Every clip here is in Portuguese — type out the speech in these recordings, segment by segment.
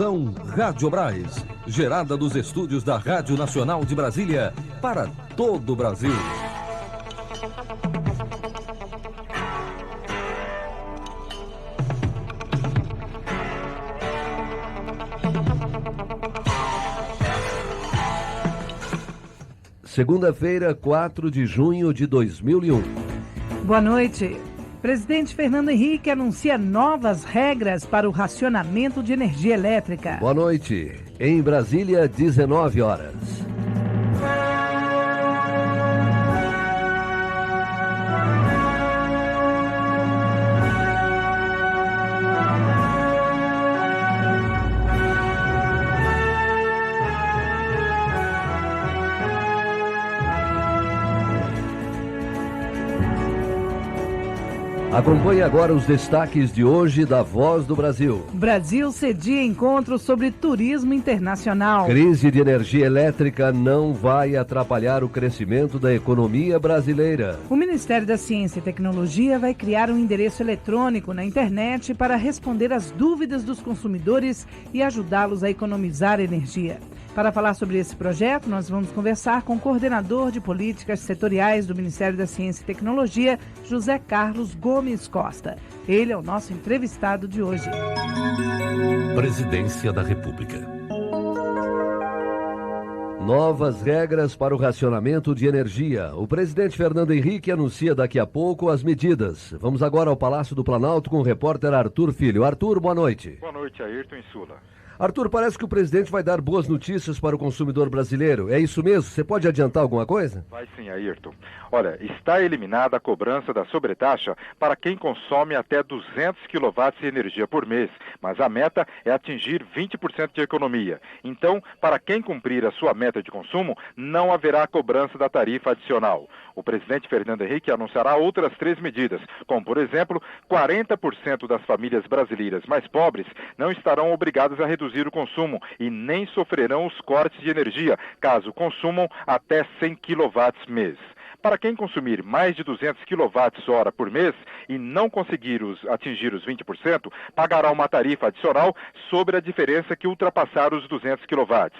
Estação Radiobras, gerada dos estúdios da Rádio Nacional de Brasília para todo o Brasil. Segunda-feira, 4 de junho de 2001. Boa noite. Presidente Fernando Henrique anuncia novas regras para o racionamento de energia elétrica. Boa noite. Em Brasília, 19 horas. Acompanhe agora os destaques de hoje da Voz do Brasil. Brasil cedia encontro sobre turismo internacional. Crise de energia elétrica não vai atrapalhar o crescimento da economia brasileira. O Ministério da Ciência e Tecnologia vai criar um endereço eletrônico na internet para responder às dúvidas dos consumidores e ajudá-los a economizar energia. Para falar sobre esse projeto, nós vamos conversar com o coordenador de políticas setoriais do Ministério da Ciência e Tecnologia, José Carlos Gomes Costa. Ele é o nosso entrevistado de hoje. Presidência da República. Novas regras para o racionamento de energia. O presidente Fernando Henrique anuncia daqui a pouco as medidas. Vamos agora ao Palácio do Planalto com o repórter Arthur Filho. Arthur, boa noite. Boa noite, Ayrton e Sula. Arthur, parece que o presidente vai dar boas notícias para o consumidor brasileiro. É isso mesmo? Você pode adiantar alguma coisa? Vai sim, Ayrton. Olha, está eliminada a cobrança da sobretaxa para quem consome até 200 kW de energia por mês, mas a meta é atingir 20% de economia. Então, para quem cumprir a sua meta de consumo, não haverá cobrança da tarifa adicional. O presidente Fernando Henrique anunciará outras 3 medidas, como, por exemplo, 40% das famílias brasileiras mais pobres não estarão obrigadas a reduzir o consumo e nem sofrerão os cortes de energia, caso consumam até 100 kW mês. Para quem consumir mais de 200 kWh por mês e não conseguir atingir os 20%, pagará uma tarifa adicional sobre a diferença que ultrapassar os 200 kW.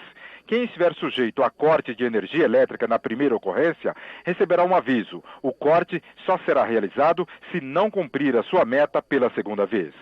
Quem estiver sujeito a corte de energia elétrica na primeira ocorrência, receberá um aviso. O corte só será realizado se não cumprir a sua meta pela segunda vez.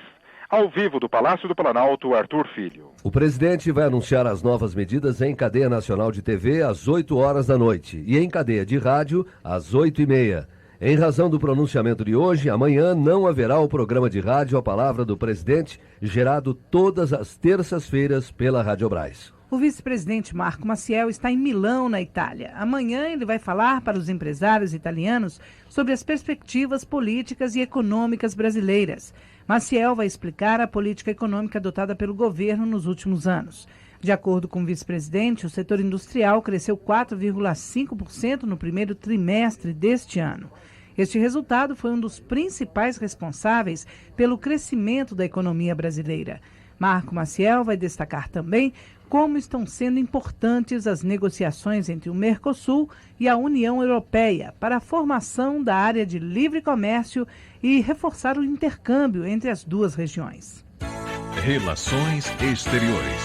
Ao vivo do Palácio do Planalto, Arthur Filho. O presidente vai anunciar as novas medidas em cadeia nacional de TV às 8 horas da noite e em cadeia de rádio às 8h30. Em razão do pronunciamento de hoje, amanhã não haverá o programa de rádio A Palavra do Presidente, gerado todas as terças-feiras pela Radiobras. O vice-presidente Marco Maciel está em Milão, na Itália. Amanhã ele vai falar para os empresários italianos sobre as perspectivas políticas e econômicas brasileiras. Maciel vai explicar a política econômica adotada pelo governo nos últimos anos. De acordo com o vice-presidente, o setor industrial cresceu 4,5% no primeiro trimestre deste ano. Este resultado foi um dos principais responsáveis pelo crescimento da economia brasileira. Marco Maciel vai destacar também como estão sendo importantes as negociações entre o Mercosul e a União Europeia para a formação da área de livre comércio e reforçar o intercâmbio entre as duas regiões. Relações Exteriores.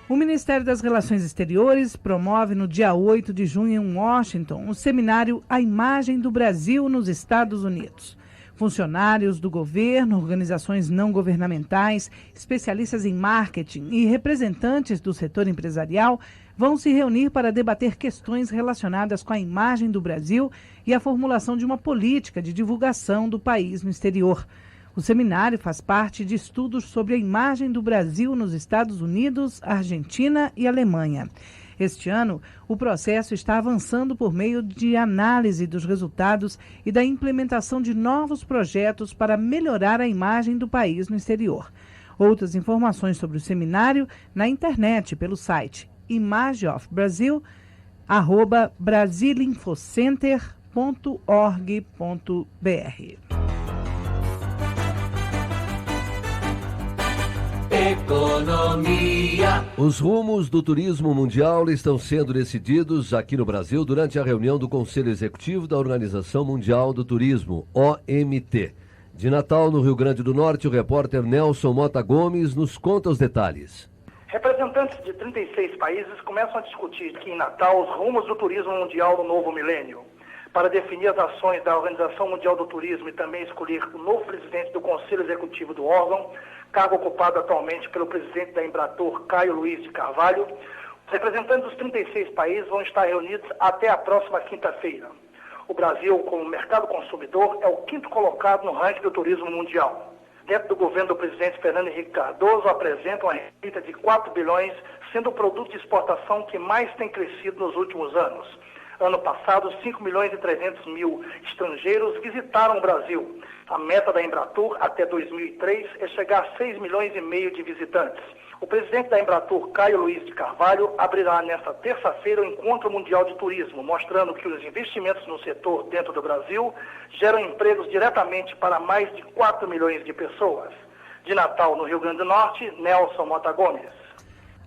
O Ministério das Relações Exteriores promove no dia 8 de junho em Washington o seminário A Imagem do Brasil nos Estados Unidos. Funcionários do governo, organizações não governamentais, especialistas em marketing e representantes do setor empresarial vão se reunir para debater questões relacionadas com a imagem do Brasil e a formulação de uma política de divulgação do país no exterior. O seminário faz parte de estudos sobre a imagem do Brasil nos Estados Unidos, Argentina e Alemanha. Este ano, o processo está avançando por meio de análise dos resultados e da implementação de novos projetos para melhorar a imagem do país no exterior. Outras informações sobre o seminário na internet pelo site imageofbrasil@brasilinfocenter.org.br. Economia. Os rumos do turismo mundial estão sendo decididos aqui no Brasil durante a reunião do Conselho Executivo da Organização Mundial do Turismo, OMT. De Natal, no Rio Grande do Norte, o repórter Nelson Mota Gomes nos conta os detalhes. Representantes de 36 países começam a discutir aqui em Natal os rumos do turismo mundial no novo milênio. Para definir as ações da Organização Mundial do Turismo e também escolher o novo presidente do Conselho Executivo do órgão, cargo ocupado atualmente pelo presidente da Embratur, Caio Luiz de Carvalho, os representantes dos 36 países vão estar reunidos até a próxima quinta-feira. O Brasil, como mercado consumidor, é o 5º colocado no ranking do turismo mundial. Dentro do governo do presidente Fernando Henrique Cardoso, apresenta uma receita de 4 bilhões, sendo o produto de exportação que mais tem crescido nos últimos anos. Ano passado, 5 milhões e 300 mil estrangeiros visitaram o Brasil. A meta da Embratur até 2003 é chegar a 6 milhões e meio de visitantes. O presidente da Embratur, Caio Luiz de Carvalho, abrirá nesta terça-feira o Encontro Mundial de Turismo, mostrando que os investimentos no setor dentro do Brasil geram empregos diretamente para mais de 4 milhões de pessoas. De Natal, no Rio Grande do Norte, Nelson Mota Gomes.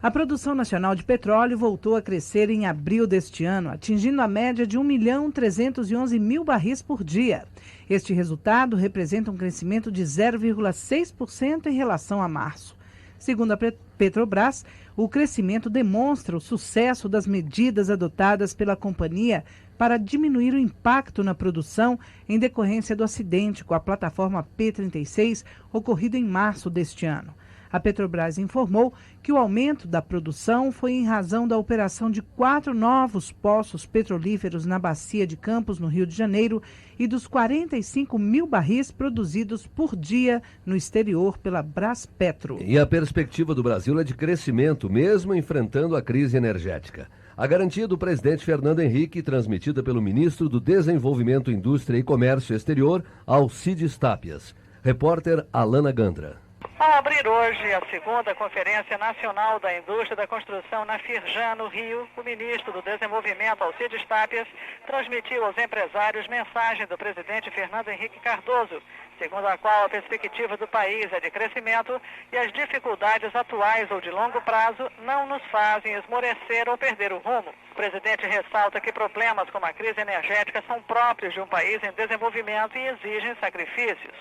A produção nacional de petróleo voltou a crescer em abril deste ano, atingindo a média de 1.311.000 barris por dia. Este resultado representa um crescimento de 0,6% em relação a março. Segundo a Petrobras, o crescimento demonstra o sucesso das medidas adotadas pela companhia para diminuir o impacto na produção em decorrência do acidente com a plataforma P-36 ocorrido em março deste ano. A Petrobras informou que o aumento da produção foi em razão da operação de 4 novos poços petrolíferos na Bacia de Campos, no Rio de Janeiro, e dos 45.000 barris produzidos por dia no exterior pela Braspetro. E a perspectiva do Brasil é de crescimento, mesmo enfrentando a crise energética. A garantia do presidente Fernando Henrique, transmitida pelo ministro do Desenvolvimento, Indústria e Comércio Exterior, Alcides Tápias. Repórter Alana Gandra. Ao abrir hoje a segunda Conferência Nacional da Indústria da Construção na Firjan, no Rio, o ministro do Desenvolvimento, Alcides Tápias, transmitiu aos empresários mensagem do presidente Fernando Henrique Cardoso, segundo a qual a perspectiva do país é de crescimento e as dificuldades atuais ou de longo prazo não nos fazem esmorecer ou perder o rumo. O presidente ressalta que problemas como a crise energética são próprios de um país em desenvolvimento e exigem sacrifícios.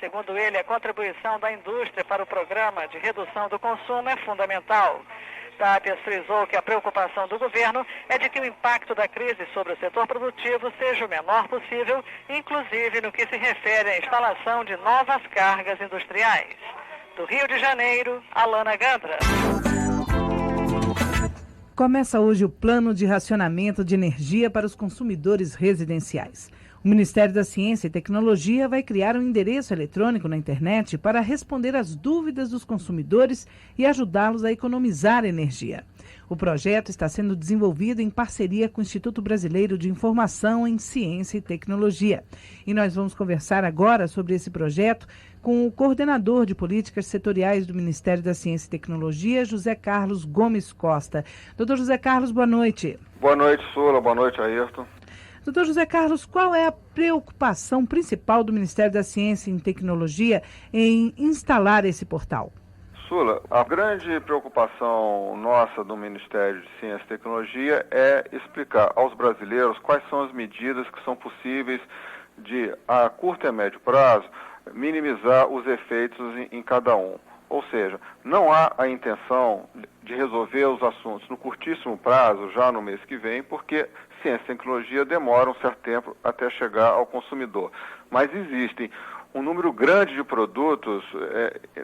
Segundo ele, a contribuição da indústria para o programa de redução do consumo é fundamental. Tápias frisou que a preocupação do governo é de que o impacto da crise sobre o setor produtivo seja o menor possível, inclusive no que se refere à instalação de novas cargas industriais. Do Rio de Janeiro, Alana Gandra. Começa hoje o plano de racionamento de energia para os consumidores residenciais. O Ministério da Ciência e Tecnologia vai criar um endereço eletrônico na internet para responder às dúvidas dos consumidores e ajudá-los a economizar energia. O projeto está sendo desenvolvido em parceria com o Instituto Brasileiro de Informação em Ciência e Tecnologia. E nós vamos conversar agora sobre esse projeto com o coordenador de políticas setoriais do Ministério da Ciência e Tecnologia, José Carlos Gomes Costa. Doutor José Carlos, boa noite. Boa noite, Sula. Boa noite, Ayrton. Doutor José Carlos, qual é a preocupação principal do Ministério da Ciência e Tecnologia em instalar esse portal? Sula, a grande preocupação nossa do Ministério de Ciência e Tecnologia é explicar aos brasileiros quais são as medidas que são possíveis de, a curto e médio prazo, minimizar os efeitos em cada um. Ou seja, não há a intenção de resolver os assuntos no curtíssimo prazo, já no mês que vem, porque ciência e tecnologia demora um certo tempo até chegar ao consumidor. Mas existem um número grande de produtos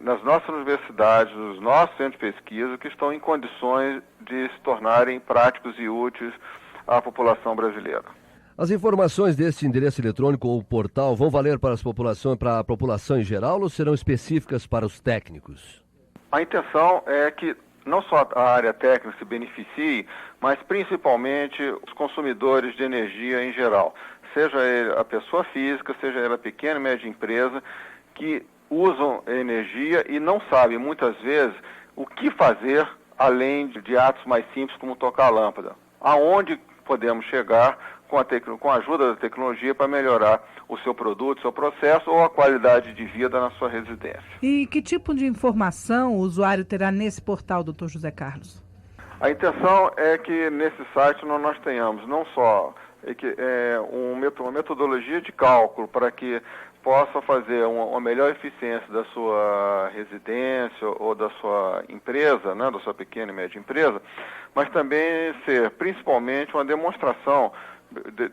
nas nossas universidades, nos nossos centros de pesquisa, que estão em condições de se tornarem práticos e úteis à população brasileira. As informações deste endereço eletrônico ou portal vão valer para a população em geral ou serão específicas para os técnicos? A intenção é que não só a área técnica se beneficie, mas principalmente os consumidores de energia em geral. Seja ele a pessoa física, seja ela a pequena e média empresa, que usam energia e não sabem muitas vezes o que fazer além de atos mais simples como tocar a lâmpada. Aonde podemos chegar com a ajuda da tecnologia para melhorar o seu produto, seu processo ou a qualidade de vida na sua residência. E que tipo de informação o usuário terá nesse portal, doutor José Carlos? A intenção é que nesse site nós tenhamos não só uma metodologia de cálculo para que possa fazer uma melhor eficiência da sua residência ou da sua empresa, né, da sua pequena e média empresa, mas também ser principalmente uma demonstração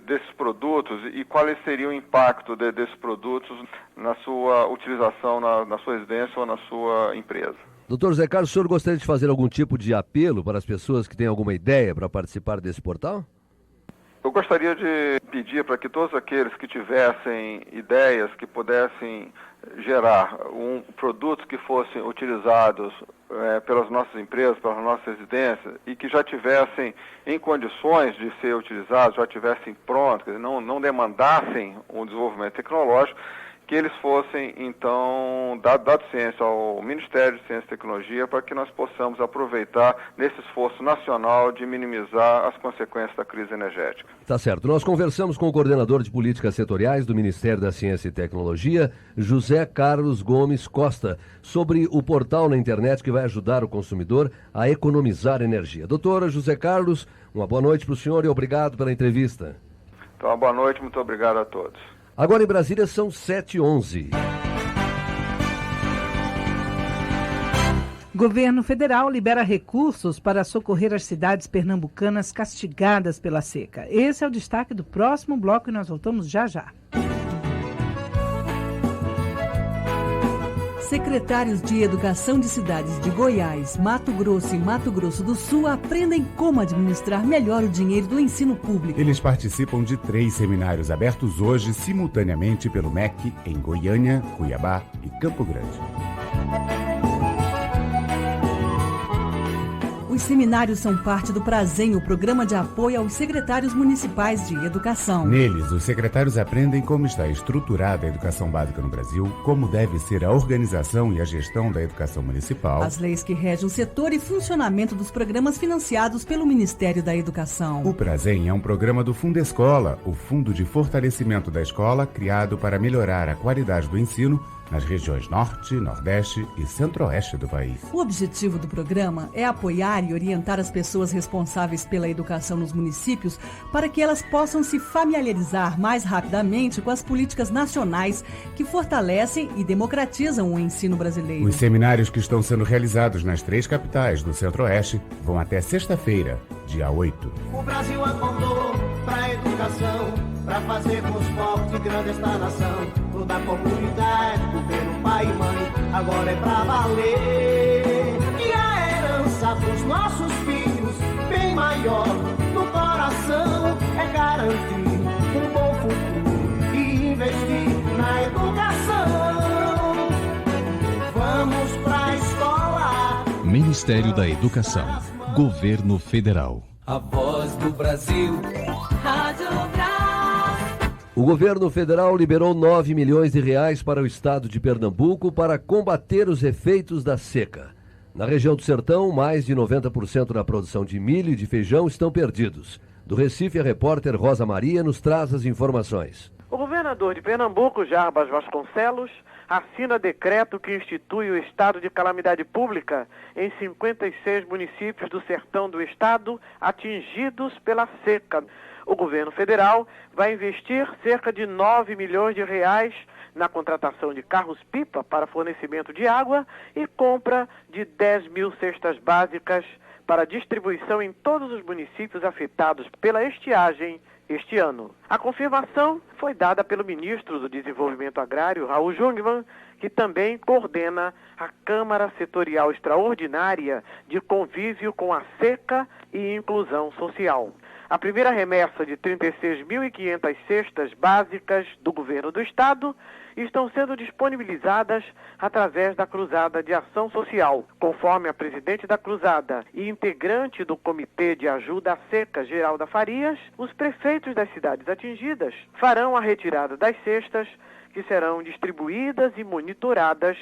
desses produtos e qual seria o impacto desses produtos na sua utilização na sua residência ou na sua empresa. Doutor Zé Carlos, o senhor gostaria de fazer algum tipo de apelo para as pessoas que têm alguma ideia para participar desse portal? Eu gostaria de pedir para que todos aqueles que tivessem ideias que pudessem gerar produtos que fossem utilizados pelas nossas empresas, pelas nossas residências e que já tivessem em condições de ser utilizados, já tivessem prontos, não demandassem um desenvolvimento tecnológico, que eles fossem, então, dado ciência ao Ministério de Ciência e Tecnologia para que nós possamos aproveitar nesse esforço nacional de minimizar as consequências da crise energética. Tá certo. Nós conversamos com o coordenador de políticas setoriais do Ministério da Ciência e Tecnologia, José Carlos Gomes Costa, sobre o portal na internet que vai ajudar o consumidor a economizar energia. Doutora José Carlos, uma boa noite para o senhor e obrigado pela entrevista. Então, uma boa noite, muito obrigado a todos. Agora em Brasília são 7h11. Governo federal libera recursos para socorrer as cidades pernambucanas castigadas pela seca. Esse é o destaque do próximo bloco e nós voltamos já já. Secretários de Educação de cidades de Goiás, Mato Grosso e Mato Grosso do Sul aprendem como administrar melhor o dinheiro do ensino público. Eles participam de 3 seminários abertos hoje simultaneamente pelo MEC em Goiânia, Cuiabá e Campo Grande. Os seminários são parte do Prazem, o programa de apoio aos secretários municipais de educação. Neles, os secretários aprendem como está estruturada a educação básica no Brasil, como deve ser a organização e a gestão da educação municipal, as leis que regem o setor e funcionamento dos programas financiados pelo Ministério da Educação. O Prazem é um programa do Fundescola, o Fundo de Fortalecimento da Escola, criado para melhorar a qualidade do ensino nas regiões Norte, Nordeste e Centro-Oeste do país. O objetivo do programa é apoiar e orientar as pessoas responsáveis pela educação nos municípios para que elas possam se familiarizar mais rapidamente com as políticas nacionais que fortalecem e democratizam o ensino brasileiro. Os seminários que estão sendo realizados nas 3 capitais do Centro-Oeste vão até sexta-feira, dia 8. O Brasil acordou para a educação, para fazermos forte e grande esta nação. Toda a comunidade, governo, pai e mãe, agora é pra valer. E a herança dos nossos filhos, bem maior no coração, é garantir um bom futuro e investir na educação. Vamos pra escola. Ministério da Educação, Governo Federal. A voz do Brasil. Rádio Brasil. O governo federal liberou 9 milhões de reais para o estado de Pernambuco para combater os efeitos da seca. Na região do Sertão, mais de 90% da produção de milho e de feijão estão perdidos. Do Recife, a repórter Rosa Maria nos traz as informações. O governador de Pernambuco, Jarbas Vasconcelos, assina decreto que institui o estado de calamidade pública em 56 municípios do sertão do estado atingidos pela seca. O governo federal vai investir cerca de 9 milhões de reais na contratação de carros-pipa para fornecimento de água e compra de 10 mil cestas básicas para distribuição em todos os municípios afetados pela estiagem este ano. A confirmação foi dada pelo ministro do Desenvolvimento Agrário, Raul Jungmann, que também coordena a Câmara Setorial Extraordinária de Convívio com a Seca e Inclusão Social. A primeira remessa de 36.500 cestas básicas do governo do estado estão sendo disponibilizadas através da Cruzada de Ação Social. Conforme a presidente da Cruzada e integrante do Comitê de Ajuda à Seca, Geralda Farias, os prefeitos das cidades atingidas farão a retirada das cestas, que serão distribuídas e monitoradas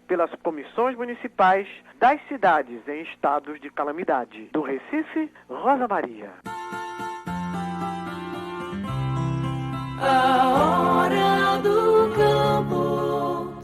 pelas comissões municipais das cidades em estados de calamidade. Do Recife, Rosa Maria. A hora do campo.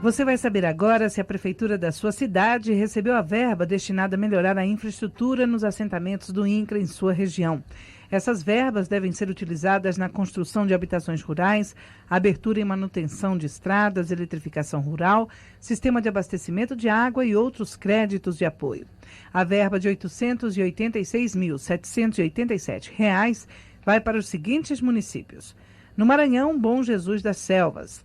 Você vai saber agora se a prefeitura da sua cidade recebeu a verba destinada a melhorar a infraestrutura nos assentamentos do INCRA em sua região. Essas verbas devem ser utilizadas na construção de habitações rurais, abertura e manutenção de estradas, eletrificação rural, sistema de abastecimento de água e outros créditos de apoio. A verba de R$ 886.787 vai para os seguintes municípios: no Maranhão, Bom Jesus das Selvas;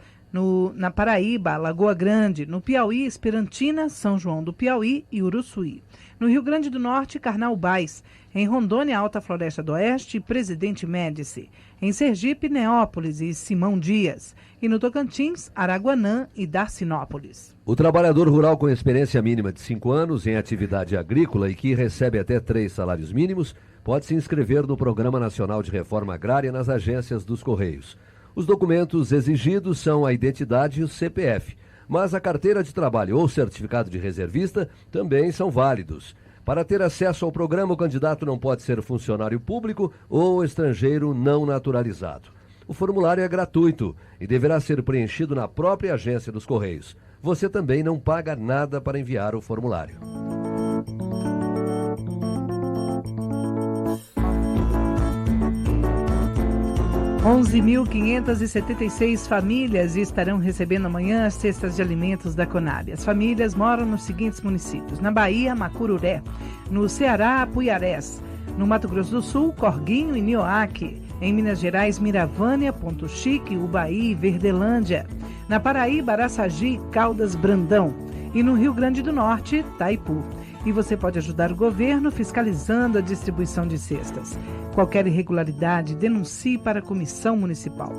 na Paraíba, Lagoa Grande; no Piauí, Esperantina, São João do Piauí e Uruçuí; no Rio Grande do Norte, Carnaubais; em Rondônia, Alta Floresta do Oeste e Presidente Médici; em Sergipe, Neópolis e Simão Dias; e no Tocantins, Araguanã e Darcinópolis. O trabalhador rural com experiência mínima de 5 anos em atividade agrícola e que recebe até 3 salários mínimos pode se inscrever no Programa Nacional de Reforma Agrária nas agências dos Correios. Os documentos exigidos são a identidade e o CPF, mas a carteira de trabalho ou certificado de reservista também são válidos. Para ter acesso ao programa, o candidato não pode ser funcionário público ou estrangeiro não naturalizado. O formulário é gratuito e deverá ser preenchido na própria agência dos Correios. Você também não paga nada para enviar o formulário. R$ 11.576 famílias estarão recebendo amanhã as cestas de alimentos da Conab. As famílias moram nos seguintes municípios: na Bahia, Macururé; no Ceará, Apuiarés; no Mato Grosso do Sul, Corguinho e Nioaque; em Minas Gerais, Miravânia, Ponto Chique, Ubaí e Verdelândia; na Paraíba, Araçagi, Caldas, Brandão; e no Rio Grande do Norte, Taipu. E você pode ajudar o governo fiscalizando a distribuição de cestas. Qualquer irregularidade, denuncie para a Comissão Municipal.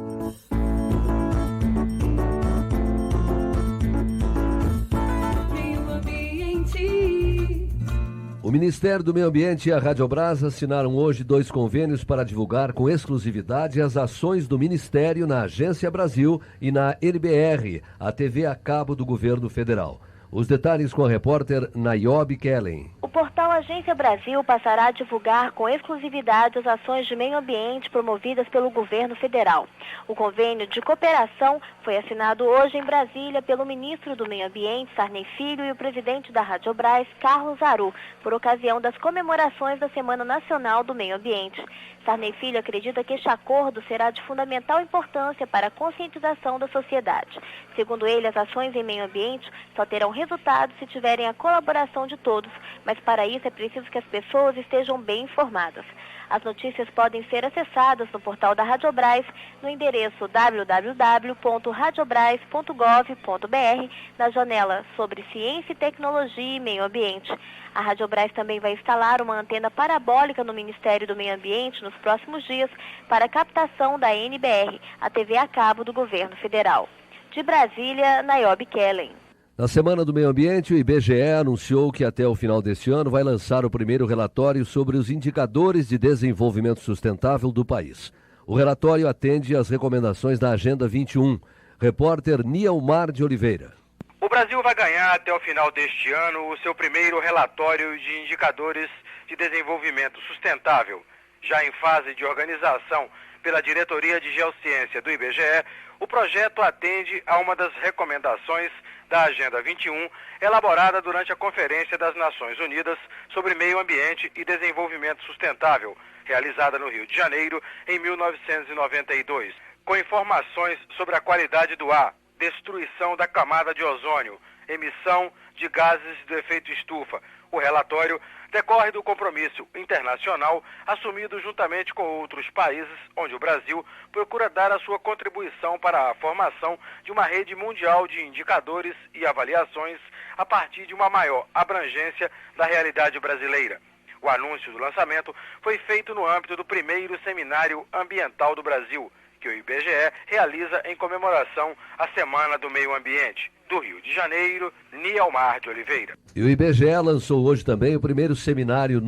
O Ministério do Meio Ambiente e a Radiobras assinaram hoje 2 convênios para divulgar com exclusividade as ações do Ministério na Agência Brasil e na NBR, a TV a cabo do governo federal. Os detalhes com a repórter Niobe Kellen. O portal Agência Brasil passará a divulgar com exclusividade as ações de meio ambiente promovidas pelo governo federal. O convênio de cooperação foi assinado hoje em Brasília pelo ministro do Meio Ambiente, Sarney Filho, e o presidente da Radiobras, Carlos Zaru, por ocasião das comemorações da Semana Nacional do Meio Ambiente. Sarney Filho acredita que este acordo será de fundamental importância para a conscientização da sociedade. Segundo ele, as ações em meio ambiente só terão resultado se tiverem a colaboração de todos, mas para isso é preciso que as pessoas estejam bem informadas. As notícias podem ser acessadas no portal da Radiobras, no endereço www.radiobras.gov.br, na janela sobre ciência e tecnologia e meio ambiente. A Radiobras também vai instalar uma antena parabólica no Ministério do Meio Ambiente nos próximos dias para a captação da NBR, a TV a cabo do governo federal. De Brasília, Niobe Kellen. Na Semana do Meio Ambiente, o IBGE anunciou que até o final deste ano vai lançar o primeiro relatório sobre os indicadores de desenvolvimento sustentável do país. O relatório atende às recomendações da Agenda 21. Repórter Nielmar de Oliveira. O Brasil vai ganhar até o final deste ano o seu primeiro relatório de indicadores de desenvolvimento sustentável. Já em fase de organização pela Diretoria de Geociência do IBGE, o projeto atende a uma das recomendações da Agenda 21, elaborada durante a Conferência das Nações Unidas sobre Meio Ambiente e Desenvolvimento Sustentável, realizada no Rio de Janeiro em 1992, com informações sobre a qualidade do ar, destruição da camada de ozônio, emissão de gases do efeito estufa. O relatório decorre do compromisso internacional assumido juntamente com outros países, onde o Brasil procura dar a sua contribuição para a formação de uma rede mundial de indicadores e avaliações a partir de uma maior abrangência da realidade brasileira. O anúncio do lançamento foi feito no âmbito do primeiro Seminário Ambiental do Brasil, que o IBGE realiza em comemoração à Semana do Meio Ambiente. Do Rio de Janeiro, Nielmar de Oliveira. E o IBGE lançou hoje também o primeiro Seminário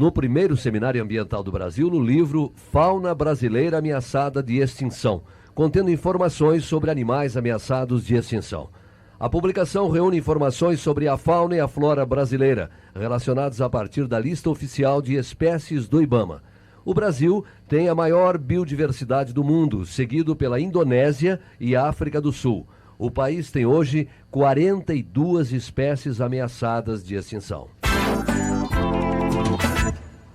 Ambiental do Brasil no livro Fauna Brasileira Ameaçada de Extinção, contendo informações sobre animais ameaçados de extinção. A publicação reúne informações sobre a fauna e a flora brasileira, relacionadas a partir da lista oficial de espécies do IBAMA. O Brasil tem a maior biodiversidade do mundo, seguido pela Indonésia e África do Sul. O país tem hoje 42 espécies ameaçadas de extinção.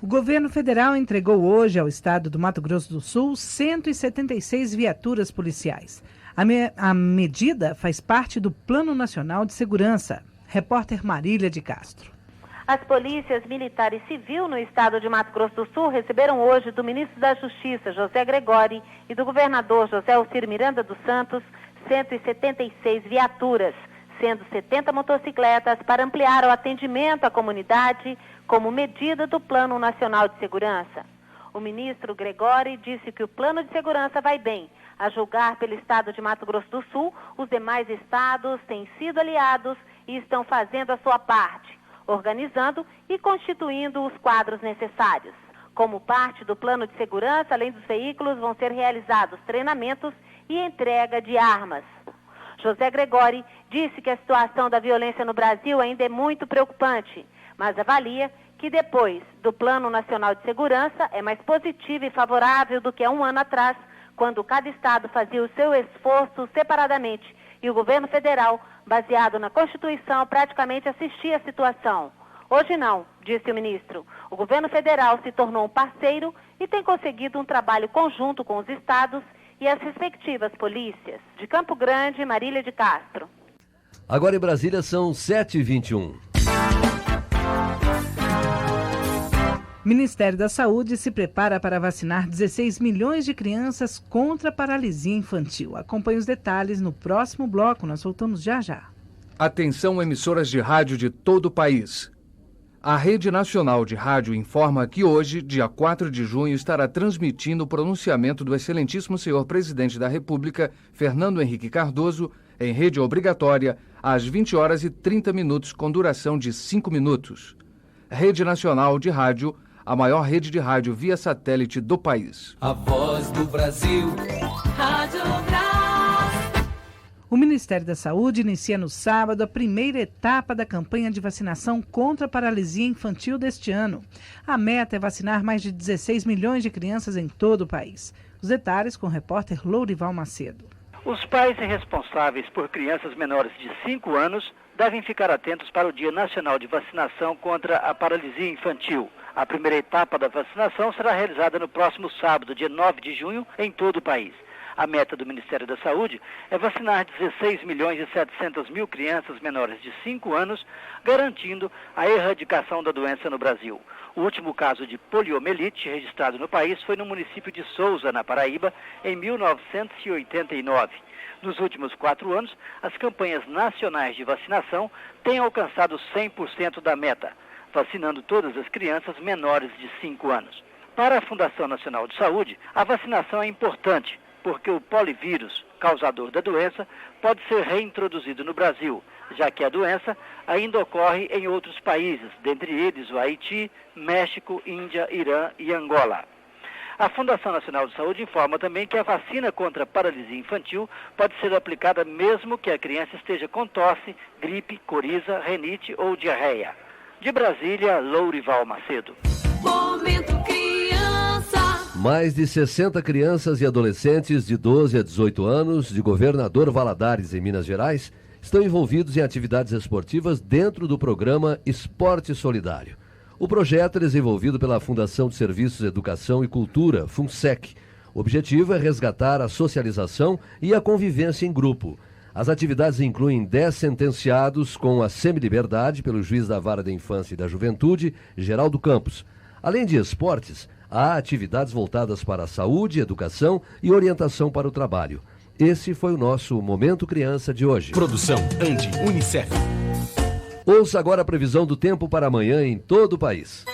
O governo federal entregou hoje ao estado do Mato Grosso do Sul 176 viaturas policiais. A medida faz parte do Plano Nacional de Segurança. Repórter Marília de Castro. As polícias militar e civil no estado de Mato Grosso do Sul receberam hoje do ministro da Justiça, José Gregori, e do governador José Alcir Miranda dos Santos 176 viaturas, sendo 70 motocicletas para ampliar o atendimento à comunidade como medida do Plano Nacional de Segurança. O ministro Gregori disse que o plano de segurança vai bem. A julgar pelo estado de Mato Grosso do Sul, os demais estados têm sido aliados e estão fazendo a sua parte, organizando e constituindo os quadros necessários. Como parte do plano de segurança, além dos veículos, vão ser realizados treinamentos e entrega de armas. José Gregori disse que a situação da violência no Brasil ainda é muito preocupante, mas avalia que depois do Plano Nacional de Segurança é mais positivo e favorável do que há um ano atrás, quando cada estado fazia o seu esforço separadamente e o governo federal, baseado na Constituição, praticamente assistia à situação. Hoje não, disse o ministro. O governo federal se tornou um parceiro e tem conseguido um trabalho conjunto com os estados e as respectivas polícias. De Campo Grande, Marília de Castro. Agora em Brasília são 7h21. O Ministério da Saúde se prepara para vacinar 16 milhões de crianças contra a paralisia infantil. Acompanhe os detalhes no próximo bloco, nós voltamos já já. Atenção, emissoras de rádio de todo o país. A Rede Nacional de Rádio informa que hoje, dia 4 de junho, estará transmitindo o pronunciamento do excelentíssimo senhor presidente da República, Fernando Henrique Cardoso, em rede obrigatória, às 20h30, com duração de 5 minutos. Rede Nacional de Rádio, a maior rede de rádio via satélite do país. A voz do Brasil. Rádio Brás. O Ministério da Saúde inicia no sábado a primeira etapa da campanha de vacinação contra a paralisia infantil deste ano. A meta é vacinar mais de 16 milhões de crianças em todo o país. Os detalhes com o repórter Lourival Macedo. Os pais e responsáveis por crianças menores de 5 anos devem ficar atentos para o Dia Nacional de Vacinação contra a Paralisia Infantil. A primeira etapa da vacinação será realizada no próximo sábado, dia 9 de junho, em todo o país. A meta do Ministério da Saúde é vacinar 16 milhões e 700 mil crianças menores de 5 anos, garantindo a erradicação da doença no Brasil. O último caso de poliomielite registrado no país foi no município de Souza, na Paraíba, em 1989. Nos últimos 4 anos, as campanhas nacionais de vacinação têm alcançado 100% da meta, vacinando todas as crianças menores de 5 anos. Para a Fundação Nacional de Saúde, a vacinação é importante, porque o polivírus, causador da doença, pode ser reintroduzido no Brasil, já que a doença ainda ocorre em outros países, dentre eles o Haiti, México, Índia, Irã e Angola. A Fundação Nacional de Saúde informa também que a vacina contra a paralisia infantil pode ser aplicada mesmo que a criança esteja com tosse, gripe, coriza, renite ou diarreia. De Brasília, Lourival Macedo. Momento Criança. Mais de 60 crianças e adolescentes de 12 a 18 anos de Governador Valadares, em Minas Gerais, estão envolvidos em atividades esportivas dentro do programa Esporte Solidário. O projeto é desenvolvido pela Fundação de Serviços, Educação e Cultura, FUNSEC. O objetivo é resgatar a socialização e a convivência em grupo. As atividades incluem 10 sentenciados com a semiliberdade pelo juiz da Vara da Infância e da Juventude, Geraldo Campos. Além de esportes, há atividades voltadas para a saúde, educação e orientação para o trabalho. Esse foi o nosso Momento Criança de hoje. Produção Andi Unicef. Ouça agora a previsão do tempo para amanhã em todo o país.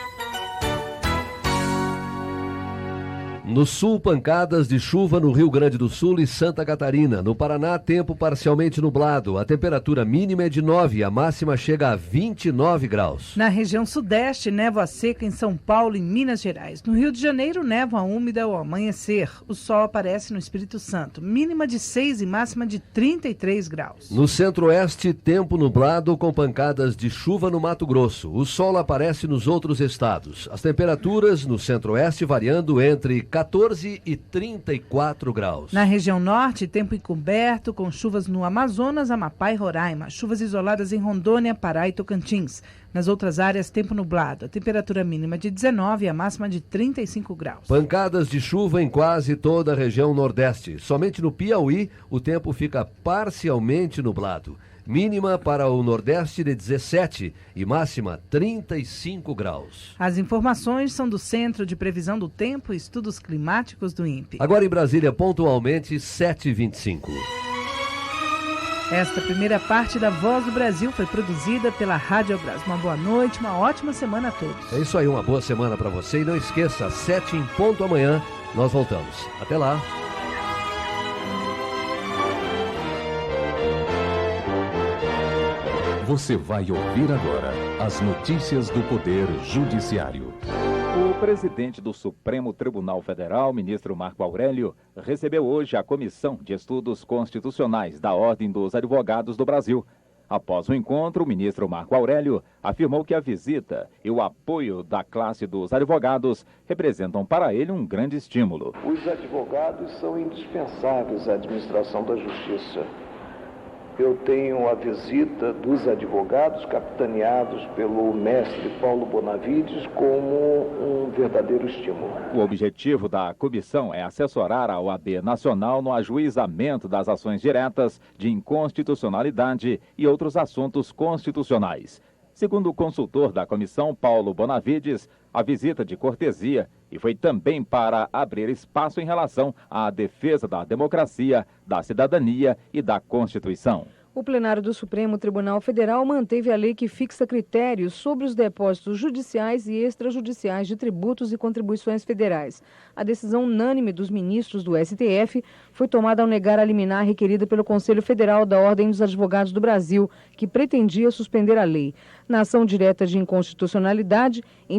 No sul, pancadas de chuva no Rio Grande do Sul e Santa Catarina. No Paraná, tempo parcialmente nublado. A temperatura mínima é de 9 e a máxima chega a 29 graus. Na região sudeste, névoa seca em São Paulo e Minas Gerais. No Rio de Janeiro, névoa úmida ao amanhecer. O sol aparece no Espírito Santo. Mínima de 6 e máxima de 33 graus. No centro-oeste, tempo nublado com pancadas de chuva no Mato Grosso. O sol aparece nos outros estados. As temperaturas no centro-oeste variando entre 14 e 34 graus. Na região norte, tempo encoberto, com chuvas no Amazonas, Amapá e Roraima. Chuvas isoladas em Rondônia, Pará e Tocantins. Nas outras áreas, tempo nublado. A temperatura mínima de 19 e a máxima de 35 graus. Pancadas de chuva em quase toda a região nordeste. Somente no Piauí, o tempo fica parcialmente nublado. Mínima para o Nordeste de 17 e máxima 35 graus. As informações são do Centro de Previsão do Tempo e Estudos Climáticos do INPE. Agora em Brasília, pontualmente 7h25. Esta primeira parte da Voz do Brasil foi produzida pela Rádio Brás. Uma boa noite, uma ótima semana a todos. É isso aí, uma boa semana para você. E não esqueça, 7 em ponto amanhã, nós voltamos. Até lá. Você vai ouvir agora as notícias do Poder Judiciário. O presidente do Supremo Tribunal Federal, ministro Marco Aurélio, recebeu hoje a Comissão de Estudos Constitucionais da Ordem dos Advogados do Brasil. Após o encontro, o ministro Marco Aurélio afirmou que a visita e o apoio da classe dos advogados representam para ele um grande estímulo. Os advogados são indispensáveis à administração da justiça. Eu tenho a visita dos advogados, capitaneados pelo mestre Paulo Bonavides, como um verdadeiro estímulo. O objetivo da comissão é assessorar a OAB Nacional no ajuizamento das ações diretas de inconstitucionalidade e outros assuntos constitucionais. Segundo o consultor da comissão, Paulo Bonavides, a visita de cortesia e foi também para abrir espaço em relação à defesa da democracia, da cidadania e da Constituição. O plenário do Supremo Tribunal Federal manteve a lei que fixa critérios sobre os depósitos judiciais e extrajudiciais de tributos e contribuições federais. A decisão unânime dos ministros do STF foi tomada ao negar a liminar requerida pelo Conselho Federal da Ordem dos Advogados do Brasil, que pretendia suspender a lei. Na ação direta de inconstitucionalidade, a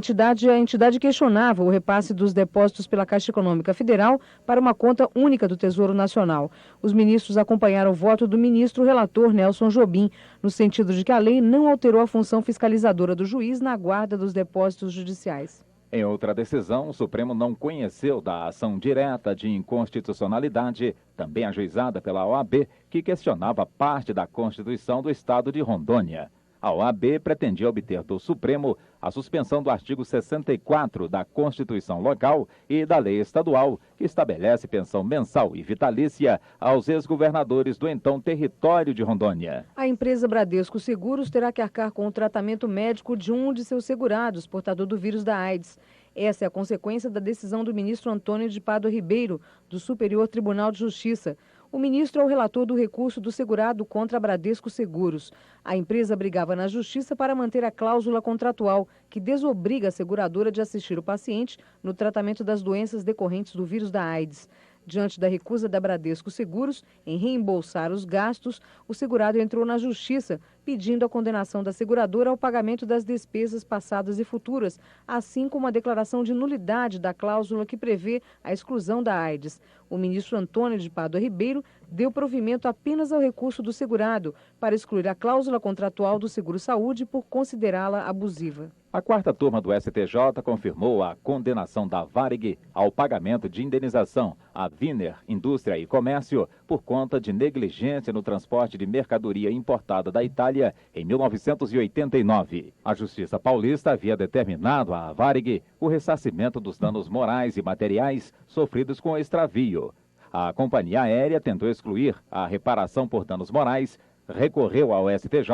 entidade questionava o repasse dos depósitos pela Caixa Econômica Federal para uma conta única do Tesouro Nacional. Os ministros acompanharam o voto do ministro relator Nelson Jobim, no sentido de que a lei não alterou a função fiscalizadora do juiz na guarda dos depósitos judiciais. Em outra decisão, o Supremo não conheceu da ação direta de inconstitucionalidade, também ajuizada pela OAB, que questionava parte da Constituição do Estado de Rondônia. A OAB pretendia obter do Supremo a suspensão do artigo 64 da Constituição local e da lei estadual, que estabelece pensão mensal e vitalícia aos ex-governadores do então território de Rondônia. A empresa Bradesco Seguros terá que arcar com o tratamento médico de um de seus segurados, portador do vírus da AIDS. Essa é a consequência da decisão do ministro Antônio de Pádua Ribeiro, do Superior Tribunal de Justiça. O ministro é o relator do recurso do segurado contra a Bradesco Seguros. A empresa brigava na justiça para manter a cláusula contratual, que desobriga a seguradora de assistir o paciente no tratamento das doenças decorrentes do vírus da AIDS. Diante da recusa da Bradesco Seguros em reembolsar os gastos, o segurado entrou na justiça pedindo a condenação da seguradora ao pagamento das despesas passadas e futuras, assim como a declaração de nulidade da cláusula que prevê a exclusão da AIDS. O ministro Antônio de Pádua Ribeiro deu provimento apenas ao recurso do segurado para excluir a cláusula contratual do seguro-saúde por considerá-la abusiva. A quarta turma do STJ confirmou a condenação da Varig ao pagamento de indenização à Wiener Indústria e Comércio por conta de negligência no transporte de mercadoria importada da Itália em 1989. A Justiça Paulista havia determinado à Varig o ressarcimento dos danos morais e materiais sofridos com o extravio. A companhia aérea tentou excluir a reparação por danos morais, recorreu ao STJ,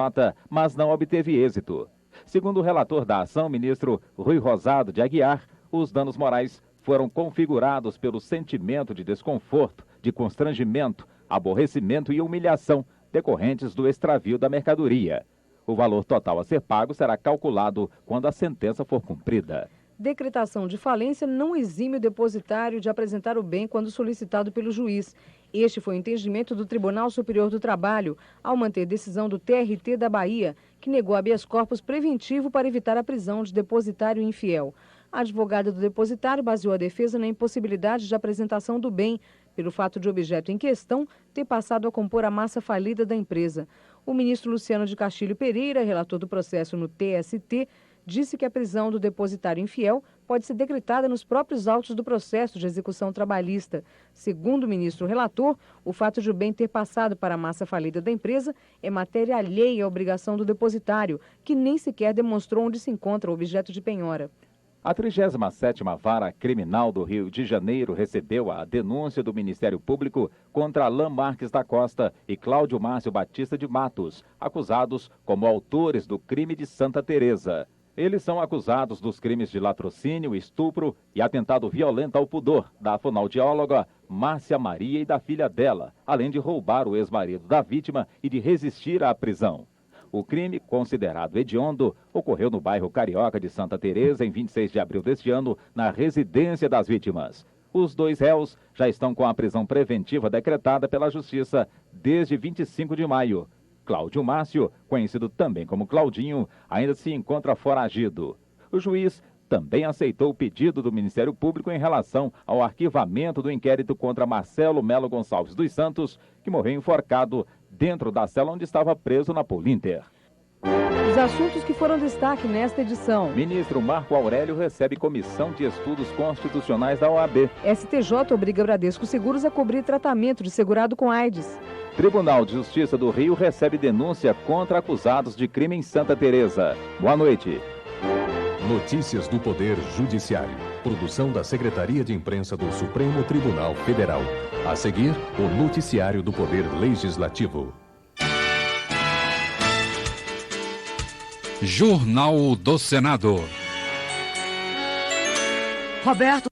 mas não obteve êxito. Segundo o relator da ação, ministro Rui Rosado de Aguiar, os danos morais foram configurados pelo sentimento de desconforto, de constrangimento, aborrecimento e humilhação decorrentes do extravio da mercadoria. O valor total a ser pago será calculado quando a sentença for cumprida. Decretação de falência não exime o depositário de apresentar o bem quando solicitado pelo juiz. Este foi o entendimento do Tribunal Superior do Trabalho, ao manter decisão do TRT da Bahia, que negou habeas corpus preventivo para evitar a prisão de depositário infiel. A advogada do depositário baseou a defesa na impossibilidade de apresentação do bem, pelo fato de o objeto em questão ter passado a compor a massa falida da empresa. O ministro Luciano de Castilho Pereira, relator do processo no TST, disse que a prisão do depositário infiel pode ser decretada nos próprios autos do processo de execução trabalhista. Segundo o ministro relator, o fato de o bem ter passado para a massa falida da empresa é matéria alheia à obrigação do depositário, que nem sequer demonstrou onde se encontra o objeto de penhora. A 37ª Vara Criminal do Rio de Janeiro recebeu a denúncia do Ministério Público contra Alain Marques da Costa e Cláudio Márcio Batista de Matos, acusados como autores do crime de Santa Teresa. Eles são acusados dos crimes de latrocínio, estupro e atentado violento ao pudor da fonoaudióloga Márcia Maria e da filha dela, além de roubar o ex-marido da vítima e de resistir à prisão. O crime, considerado hediondo, ocorreu no bairro Carioca de Santa Teresa em 26 de abril deste ano, na residência das vítimas. Os 2 réus já estão com a prisão preventiva decretada pela Justiça desde 25 de maio. Cláudio Márcio, conhecido também como Claudinho, ainda se encontra foragido. O juiz também aceitou o pedido do Ministério Público em relação ao arquivamento do inquérito contra Marcelo Melo Gonçalves dos Santos, que morreu enforcado dentro da cela onde estava preso na Polinter. Os assuntos que foram destaque nesta edição. Ministro Marco Aurélio recebe Comissão de Estudos Constitucionais da OAB. STJ obriga Bradesco Seguros a cobrir tratamento de segurado com AIDS. Tribunal de Justiça do Rio recebe denúncia contra acusados de crime em Santa Teresa. Boa noite. Notícias do Poder Judiciário. Produção da Secretaria de Imprensa do Supremo Tribunal Federal. A seguir, o Noticiário do Poder Legislativo. Jornal do Senado. Roberto.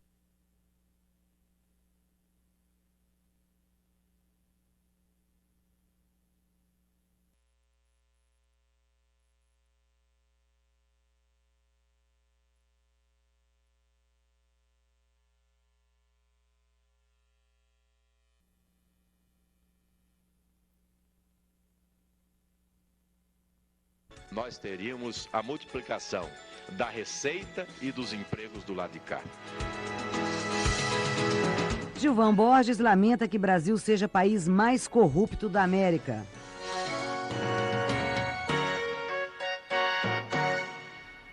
Nós teríamos a multiplicação da receita e dos empregos do lado de cá. Gilvan Borges lamenta que Brasil seja o país mais corrupto da América.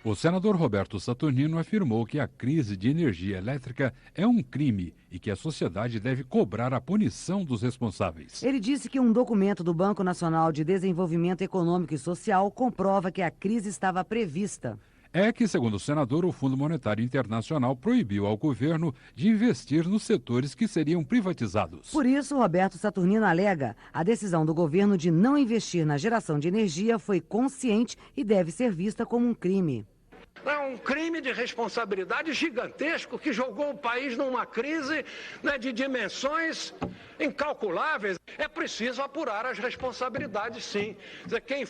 O senador Roberto Saturnino afirmou que a crise de energia elétrica é um crime e que a sociedade deve cobrar a punição dos responsáveis. Ele disse que um documento do Banco Nacional de Desenvolvimento Econômico e Social comprova que a crise estava prevista. É que, segundo o senador, o Fundo Monetário Internacional proibiu ao governo de investir nos setores que seriam privatizados. Por isso, Roberto Saturnino alega, a decisão do governo de não investir na geração de energia foi consciente e deve ser vista como um crime. É um crime de responsabilidade gigantesco que jogou o país numa crise, né, de dimensões incalculáveis. É preciso apurar as responsabilidades, sim. Quem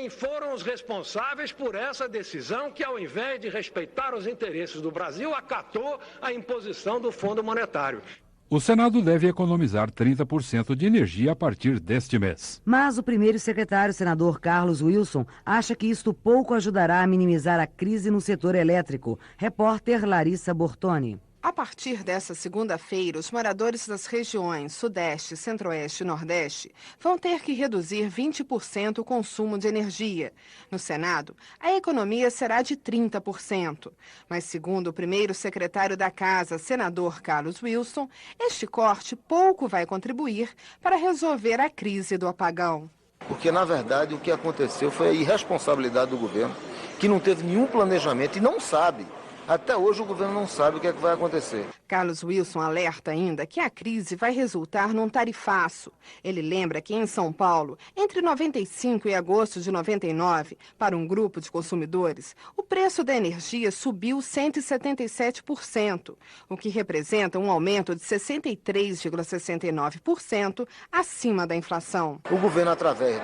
foram os responsáveis por essa decisão que, ao invés de respeitar os interesses do Brasil, acatou a imposição do Fundo Monetário. O Senado deve economizar 30% de energia a partir deste mês. Mas o primeiro secretário, senador Carlos Wilson, acha que isto pouco ajudará a minimizar a crise no setor elétrico. Repórter Larissa Bortoni. A partir dessa segunda-feira, os moradores das regiões Sudeste, Centro-Oeste e Nordeste vão ter que reduzir 20% o consumo de energia. No Senado, a economia será de 30%. Mas, segundo o primeiro secretário da Casa, senador Carlos Wilson, este corte pouco vai contribuir para resolver a crise do apagão. Porque, na verdade, o que aconteceu foi a irresponsabilidade do governo, que não teve nenhum planejamento e não sabe. Até hoje o governo não sabe o que é que vai acontecer. Carlos Wilson alerta ainda que a crise vai resultar num tarifaço. Ele lembra que em São Paulo, entre 95 e agosto de 99, para um grupo de consumidores, o preço da energia subiu 177%, o que representa um aumento de 63,69% acima da inflação. O governo, através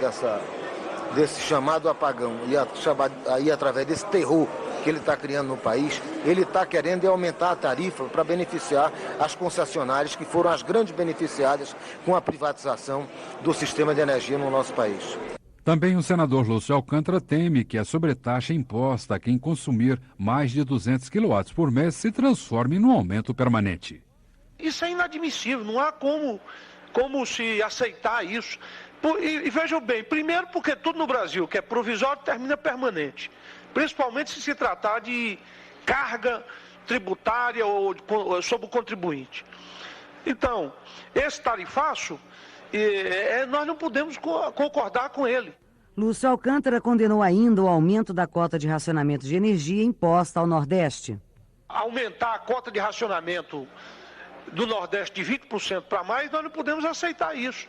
desse chamado apagão e através desse terror que ele está criando no país, ele está querendo aumentar a tarifa para beneficiar as concessionárias que foram as grandes beneficiadas com a privatização do sistema de energia no nosso país. Também o senador Lúcio Alcântara teme que a sobretaxa imposta a quem consumir mais de 200 kW por mês se transforme num aumento permanente. Isso é inadmissível, não há como se aceitar isso. E vejam bem, primeiro porque tudo no Brasil que é provisório termina permanente. Principalmente se tratar de carga tributária ou sobre o contribuinte. Então, esse tarifaço, nós não podemos concordar com ele. Lúcio Alcântara condenou ainda o aumento da cota de racionamento de energia imposta ao Nordeste. Aumentar a cota de racionamento do Nordeste de 20% para mais, nós não podemos aceitar isso.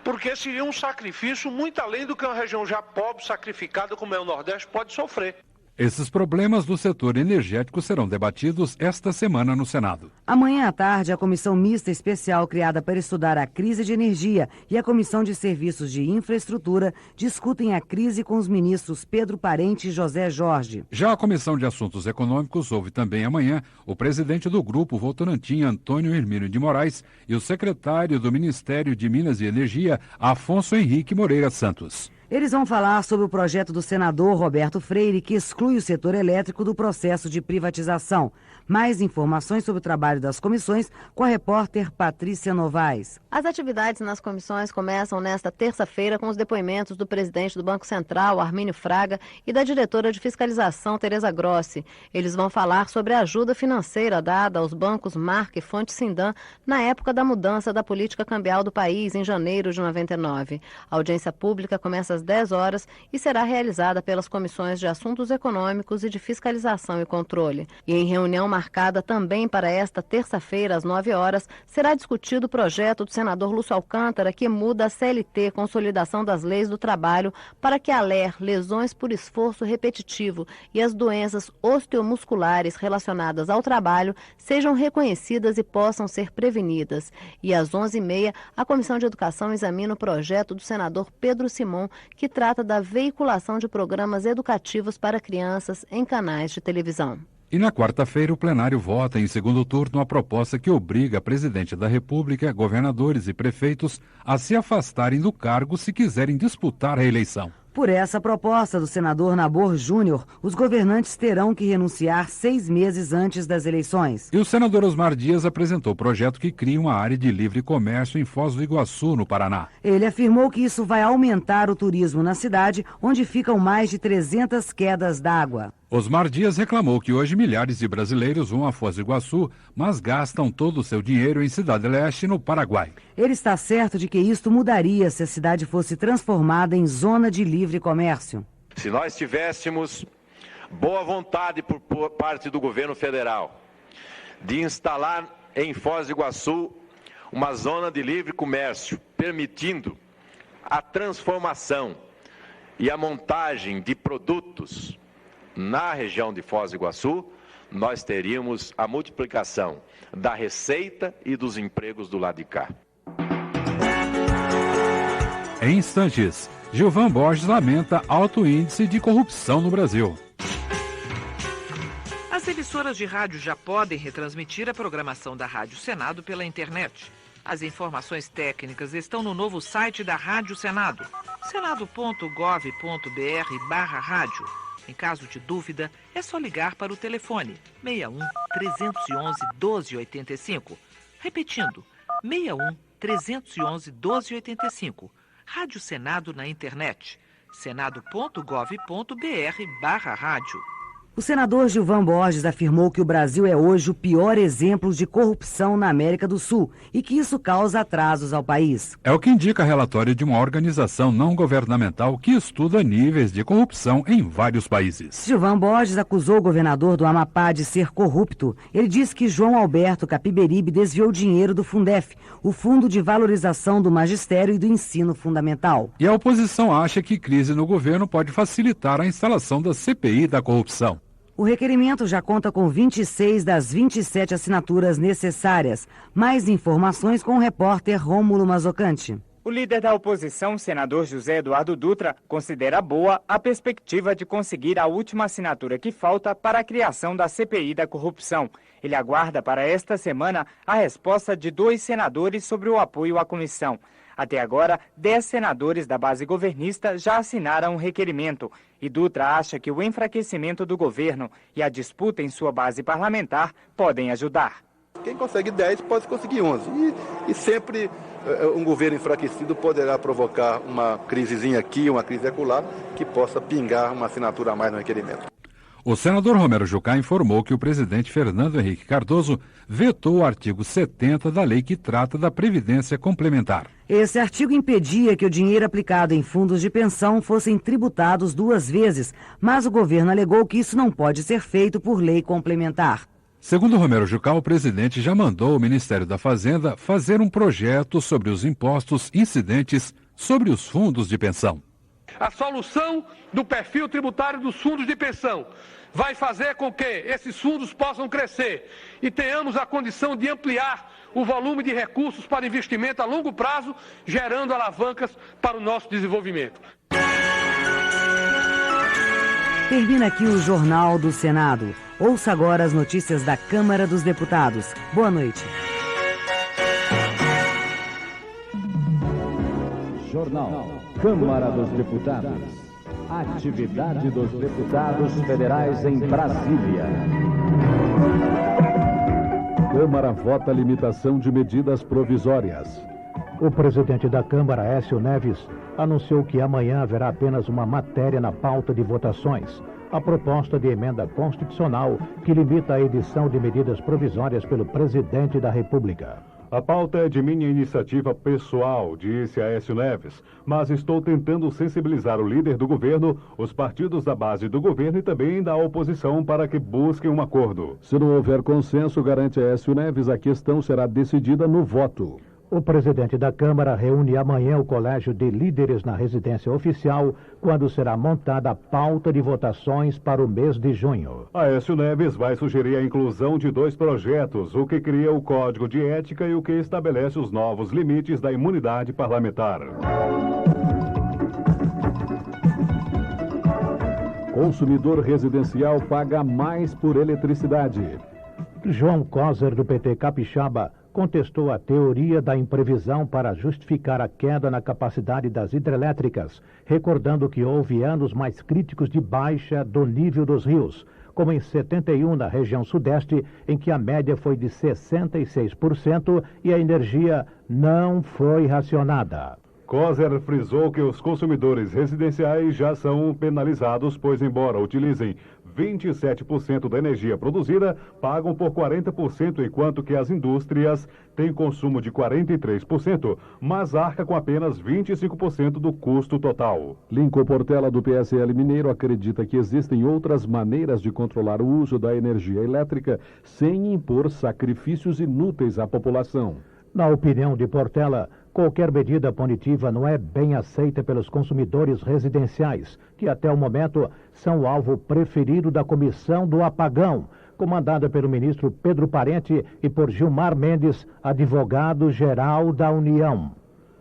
Porque seria um sacrifício muito além do que uma região já pobre, sacrificada como é o Nordeste, pode sofrer. Esses problemas do setor energético serão debatidos esta semana no Senado. Amanhã à tarde, a comissão mista especial criada para estudar a crise de energia e a comissão de serviços de infraestrutura discutem a crise com os ministros Pedro Parente e José Jorge. Já a comissão de assuntos econômicos ouve também amanhã o presidente do grupo Votorantim, Antônio Hermínio de Moraes, e o secretário do Ministério de Minas e Energia, Afonso Henrique Moreira Santos. Eles vão falar sobre o projeto do senador Roberto Freire, que exclui o setor elétrico do processo de privatização. Mais informações sobre o trabalho das comissões com a repórter Patrícia Novaes. As atividades nas comissões começam nesta terça-feira com os depoimentos do presidente do Banco Central, Armínio Fraga, e da diretora de fiscalização, Tereza Grossi. Eles vão falar sobre a ajuda financeira dada aos bancos Marca e Fonte Sindan na época da mudança da política cambial do país, em janeiro de 99. A audiência pública começa às 10 horas e será realizada pelas comissões de Assuntos Econômicos e de Fiscalização e Controle. E em reunião marcada também para esta terça-feira, às 9 horas, será discutido o projeto do senador Lúcio Alcântara, que muda a CLT, Consolidação das Leis do Trabalho, para que a LER, lesões por esforço repetitivo e as doenças osteomusculares relacionadas ao trabalho sejam reconhecidas e possam ser prevenidas. E às 11h30, a Comissão de Educação examina o projeto do senador Pedro Simon, que trata da veiculação de programas educativos para crianças em canais de televisão. E na quarta-feira, o plenário vota em segundo turno a proposta que obriga a presidente da República, governadores e prefeitos a se afastarem do cargo se quiserem disputar a eleição. Por essa proposta do senador Nabor Júnior, os governantes terão que renunciar 6 meses antes das eleições. E o senador Osmar Dias apresentou o projeto que cria uma área de livre comércio em Foz do Iguaçu, no Paraná. Ele afirmou que isso vai aumentar o turismo na cidade, onde ficam mais de 300 quedas d'água. Osmar Dias reclamou que hoje milhares de brasileiros vão a Foz do Iguaçu, mas gastam todo o seu dinheiro em Cidade Leste, no Paraguai. Ele está certo de que isto mudaria se a cidade fosse transformada em zona de livre comércio. Se nós tivéssemos boa vontade por parte do governo federal de instalar em Foz do Iguaçu uma zona de livre comércio, permitindo a transformação e a montagem de produtos na região de Foz do Iguaçu, nós teríamos a multiplicação da receita e dos empregos do lado de cá. Em instantes, Gilvan Borges lamenta alto índice de corrupção no Brasil. As emissoras de rádio já podem retransmitir a programação da Rádio Senado pela internet. As informações técnicas estão no novo site da Rádio Senado, senado.gov.br/rádio. Em caso de dúvida, é só ligar para o telefone 61 311 1285. Repetindo, 61 311 1285. Rádio Senado na internet, senado.gov.br/rádio. O senador Gilvan Borges afirmou que o Brasil é hoje o pior exemplo de corrupção na América do Sul e que isso causa atrasos ao país. É o que indica relatório de uma organização não governamental que estuda níveis de corrupção em vários países. Gilvan Borges acusou o governador do Amapá de ser corrupto. Ele disse que João Alberto Capiberibe desviou dinheiro do Fundef, o Fundo de Valorização do Magistério e do Ensino Fundamental. E a oposição acha que crise no governo pode facilitar a instalação da CPI da corrupção. O requerimento já conta com 26 das 27 assinaturas necessárias. Mais informações com o repórter Rômulo Mazzocante. O líder da oposição, senador José Eduardo Dutra, considera boa a perspectiva de conseguir a última assinatura que falta para a criação da CPI da corrupção. Ele aguarda para esta semana a resposta de 2 senadores sobre o apoio à comissão. Até agora, 10 senadores da base governista já assinaram o requerimento. E Dutra acha que o enfraquecimento do governo e a disputa em sua base parlamentar podem ajudar. Quem consegue 10 pode conseguir 11. E sempre um governo enfraquecido poderá provocar uma crisezinha aqui, uma crise acolá, que possa pingar uma assinatura a mais no requerimento. O senador Romero Jucá informou que o presidente Fernando Henrique Cardoso vetou o artigo 70 da lei que trata da Previdência Complementar. Esse artigo impedia que o dinheiro aplicado em fundos de pensão fossem tributados 2 vezes, mas o governo alegou que isso não pode ser feito por lei complementar. Segundo Romero Jucá, o presidente já mandou o Ministério da Fazenda fazer um projeto sobre os impostos incidentes sobre os fundos de pensão. A solução do perfil tributário dos fundos de pensão vai fazer com que esses fundos possam crescer e tenhamos a condição de ampliar o volume de recursos para investimento a longo prazo, gerando alavancas para o nosso desenvolvimento. Termina aqui o Jornal do Senado. Ouça agora as notícias da Câmara dos Deputados. Boa noite. Jornal Câmara dos Deputados. Atividade dos deputados federais em Brasília. Câmara vota limitação de medidas provisórias. O presidente da Câmara, Aécio Neves, anunciou que amanhã haverá apenas uma matéria na pauta de votações: a proposta de emenda constitucional que limita a edição de medidas provisórias pelo presidente da República. A pauta é de minha iniciativa pessoal, disse Aécio Neves, mas estou tentando sensibilizar o líder do governo, os partidos da base do governo e também da oposição para que busquem um acordo. Se não houver consenso, garante Aécio Neves, a questão será decidida no voto. O presidente da Câmara reúne amanhã o colégio de líderes na residência oficial, quando será montada a pauta de votações para o mês de junho. Aécio Neves vai sugerir a inclusão de 2 projetos, o que cria o Código de Ética e o que estabelece os novos limites da imunidade parlamentar. Consumidor residencial paga mais por eletricidade. João Coser, do PT Capixaba, contestou a teoria da imprevisão para justificar a queda na capacidade das hidrelétricas, recordando que houve anos mais críticos de baixa do nível dos rios, como em 71 na região sudeste, em que a média foi de 66% e a energia não foi racionada. Coser frisou que os consumidores residenciais já são penalizados, pois embora utilizem 27% da energia produzida, pagam por 40%, enquanto que as indústrias têm consumo de 43%, mas arca com apenas 25% do custo total. Lincoln Portela, do PSL Mineiro, acredita que existem outras maneiras de controlar o uso da energia elétrica sem impor sacrifícios inúteis à população. Na opinião de Portela, qualquer medida punitiva não é bem aceita pelos consumidores residenciais, que até o momento são o alvo preferido da Comissão do Apagão, comandada pelo ministro Pedro Parente e por Gilmar Mendes, advogado-geral da União.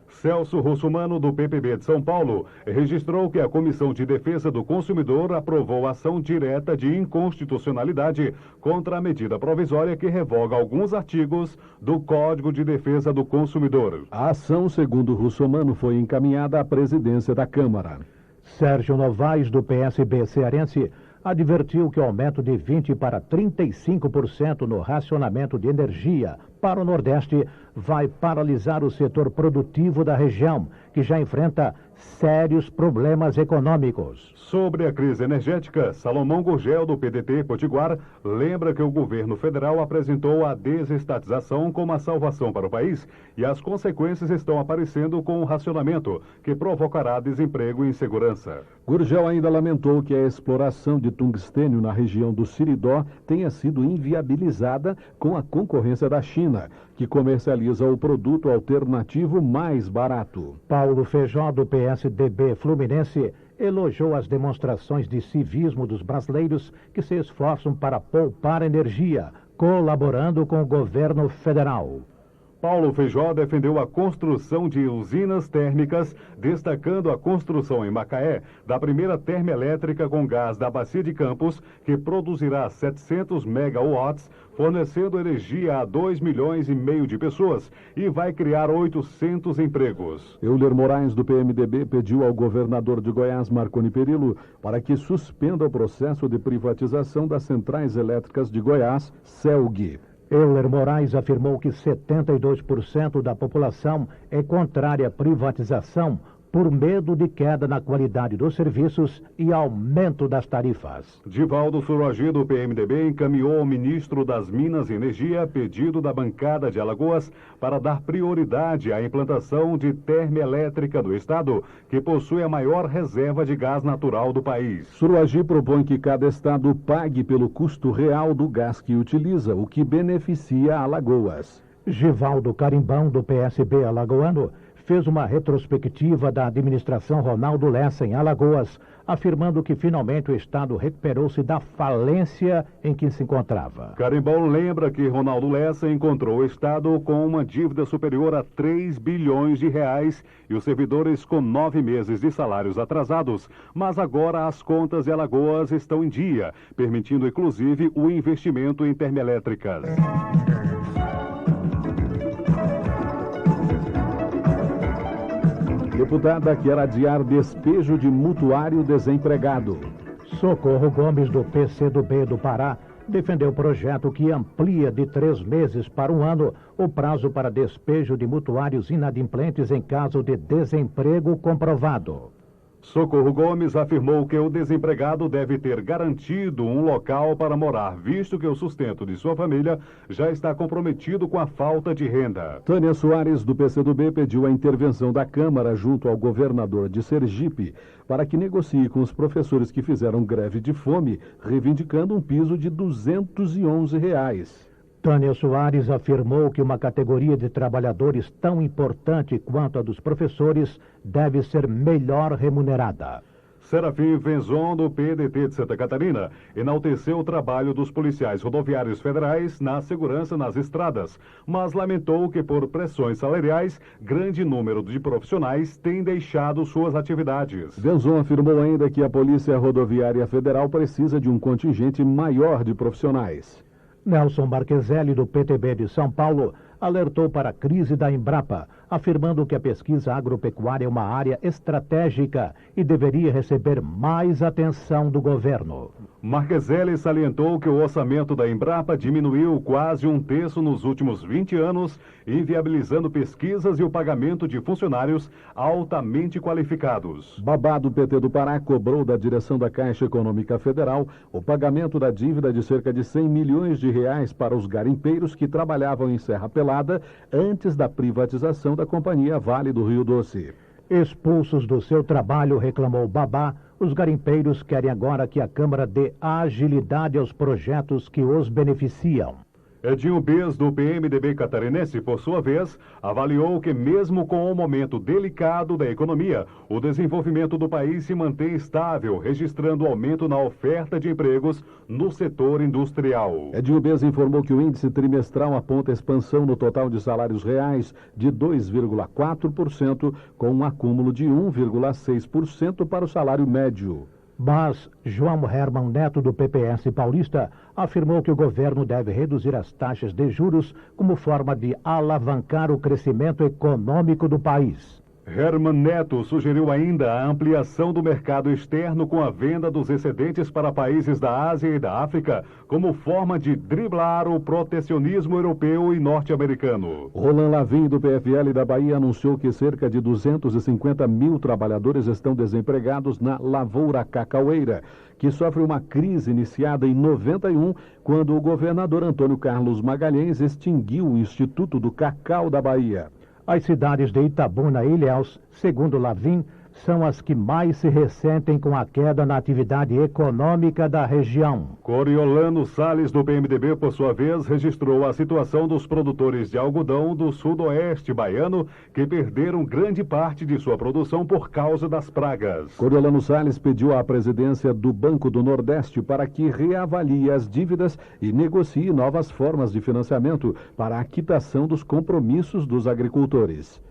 Celso Russumano, do PPB de São Paulo, registrou que a Comissão de Defesa do Consumidor aprovou ação direta de inconstitucionalidade contra a medida provisória que revoga alguns artigos do Código de Defesa do Consumidor. A ação, segundo Russumano, foi encaminhada à presidência da Câmara. Sérgio Novaes, do PSB cearense, advertiu que o aumento de 20% para 35% no racionamento de energia para o Nordeste vai paralisar o setor produtivo da região, que já enfrenta sérios problemas econômicos. Sobre a crise energética, Salomão Gurgel, do PDT Potiguar, lembra que o governo federal apresentou a desestatização como a salvação para o país e as consequências estão aparecendo com o racionamento, que provocará desemprego e insegurança. Gurgel ainda lamentou que a exploração de tungstênio na região do Siridó tenha sido inviabilizada com a concorrência da China, que comercializa o produto alternativo mais barato. Paulo Feijó, do PSDB Fluminense, elogiou as demonstrações de civismo dos brasileiros que se esforçam para poupar energia, colaborando com o governo federal. Paulo Feijó defendeu a construção de usinas térmicas, destacando a construção em Macaé da primeira termoelétrica com gás da Bacia de Campos, que produzirá 700 megawatts, fornecendo energia a 2,5 milhões de pessoas e vai criar 800 empregos. Euler Moraes, do PMDB, pediu ao governador de Goiás, Marconi Perillo, para que suspenda o processo de privatização das centrais elétricas de Goiás, CELG. Euler Moraes afirmou que 72% da população é contrária à privatização, por medo de queda na qualidade dos serviços e aumento das tarifas. Divaldo Suragi, do PMDB, encaminhou ao ministro das Minas e Energia pedido da bancada de Alagoas para dar prioridade à implantação de termoelétrica do estado, que possui a maior reserva de gás natural do país. Suragi propõe que cada estado pague pelo custo real do gás que utiliza, o que beneficia Alagoas. Givaldo Carimbão, do PSB alagoano, fez uma retrospectiva da administração Ronaldo Lessa em Alagoas, afirmando que finalmente o estado recuperou-se da falência em que se encontrava. Carimbão lembra que Ronaldo Lessa encontrou o estado com uma dívida superior a 3 bilhões de reais e os servidores com 9 meses de salários atrasados, mas agora as contas de Alagoas estão em dia, permitindo inclusive o investimento em termoelétricas. Deputada quer adiar despejo de mutuário desempregado. Socorro Gomes, do PCdoB do Pará, defendeu o projeto que amplia de 3 meses para 1 ano o prazo para despejo de mutuários inadimplentes em caso de desemprego comprovado. Socorro Gomes afirmou que o desempregado deve ter garantido um local para morar, visto que o sustento de sua família já está comprometido com a falta de renda. Tânia Soares, do PCdoB, pediu a intervenção da Câmara junto ao governador de Sergipe para que negocie com os professores que fizeram greve de fome, reivindicando um piso de R$ 211. Tânia Soares afirmou que uma categoria de trabalhadores tão importante quanto a dos professores deve ser melhor remunerada. Serafim Venzon, do PDT de Santa Catarina, enalteceu o trabalho dos policiais rodoviários federais na segurança nas estradas, mas lamentou que, por pressões salariais, grande número de profissionais tem deixado suas atividades. Venzon afirmou ainda que a Polícia Rodoviária Federal precisa de um contingente maior de profissionais. Nelson Marqueselli, do PTB de São Paulo, alertou para a crise da Embrapa, afirmando que a pesquisa agropecuária é uma área estratégica e deveria receber mais atenção do governo. Marqueselli salientou que o orçamento da Embrapa diminuiu quase 1/3 nos últimos 20 anos, inviabilizando pesquisas e o pagamento de funcionários altamente qualificados. Babá, do PT do Pará, cobrou da direção da Caixa Econômica Federal o pagamento da dívida de cerca de R$100 milhões para os garimpeiros que trabalhavam em Serra Pelada antes da privatização da Companhia Vale do Rio Doce. Expulsos do seu trabalho, reclamou Babá, os garimpeiros querem agora que a Câmara dê agilidade aos projetos que os beneficiam. Edinho Bez, do PMDB catarinense, por sua vez, avaliou que mesmo com o momento delicado da economia, o desenvolvimento do país se mantém estável, registrando aumento na oferta de empregos no setor industrial. Edinho Bez informou que o índice trimestral aponta expansão no total de salários reais de 2,4%, com um acúmulo de 1,6% para o salário médio. Mas João Herman Neto, do PPS paulista, afirmou que o governo deve reduzir as taxas de juros como forma de alavancar o crescimento econômico do país. Herman Neto sugeriu ainda a ampliação do mercado externo com a venda dos excedentes para países da Ásia e da África, como forma de driblar o protecionismo europeu e norte-americano. Roland Lavin, do PFL da Bahia, anunciou que cerca de 250 mil trabalhadores estão desempregados na lavoura cacaueira, que sofre uma crise iniciada em 91, quando o governador Antônio Carlos Magalhães extinguiu o Instituto do Cacau da Bahia. As cidades de Itabuna e Ilhéus, segundo Lavin, são as que mais se ressentem com a queda na atividade econômica da região. Coriolano Salles, do PMDB, por sua vez, registrou a situação dos produtores de algodão do sudoeste baiano, que perderam grande parte de sua produção por causa das pragas. Coriolano Salles pediu à presidência do Banco do Nordeste para que reavalie as dívidas e negocie novas formas de financiamento para a quitação dos compromissos dos agricultores.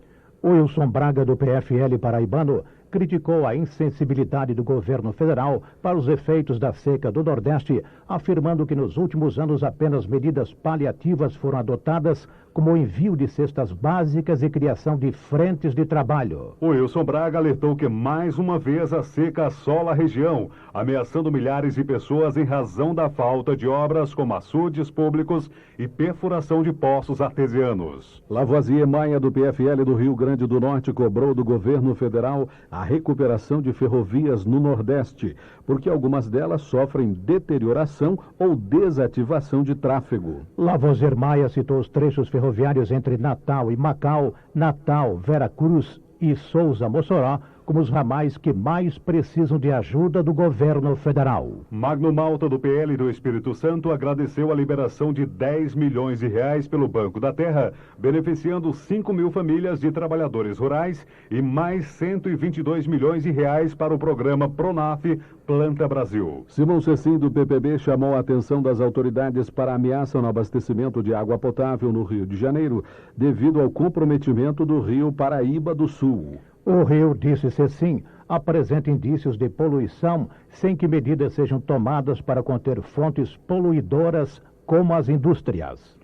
Wilson Braga, do PFL paraibano, criticou a insensibilidade do governo federal para os efeitos da seca do Nordeste, afirmando que nos últimos anos apenas medidas paliativas foram adotadas, como o envio de cestas básicas e criação de frentes de trabalho. O Wilson Braga alertou que mais uma vez a seca assola a região, ameaçando milhares de pessoas em razão da falta de obras como açudes públicos e perfuração de poços artesianos. Lavoisier Maia, do PFL do Rio Grande do Norte, cobrou do governo federal a recuperação de ferrovias no Nordeste, porque algumas delas sofrem deterioração ou desativação de tráfego. Lavoisier Maia citou os trechos ferroviários entre Natal e Macau, Natal, Veracruz e Souza Mossoró como os ramais que mais precisam de ajuda do governo federal. Magno Malta, do PL do Espírito Santo, agradeceu a liberação de 10 milhões de reais pelo Banco da Terra, beneficiando 5 mil famílias de trabalhadores rurais e mais 122 milhões de reais para o programa Pronaf Planta Brasil. Simão Cecim, do PPB, chamou a atenção das autoridades para a ameaça no abastecimento de água potável no Rio de Janeiro, devido ao comprometimento do Rio Paraíba do Sul. O rio, disse Cecim, apresenta indícios de poluição sem que medidas sejam tomadas para conter fontes poluidoras como as indústrias.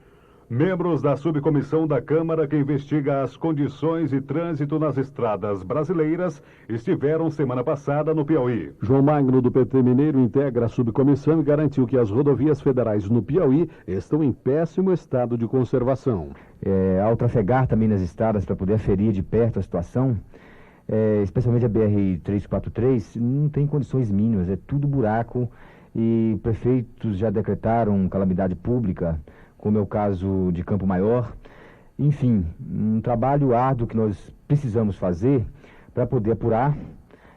Membros da subcomissão da Câmara que investiga as condições de trânsito nas estradas brasileiras estiveram semana passada no Piauí. João Magno, do PT Mineiro, integra a subcomissão e garantiu que as rodovias federais no Piauí estão em péssimo estado de conservação. Ao trafegar também nas estradas para poder aferir de perto a situação, especialmente a BR-343, não tem condições mínimas, é tudo buraco e prefeitos já decretaram calamidade pública, como é o caso de Campo Maior. Enfim, um trabalho árduo que nós precisamos fazer para poder apurar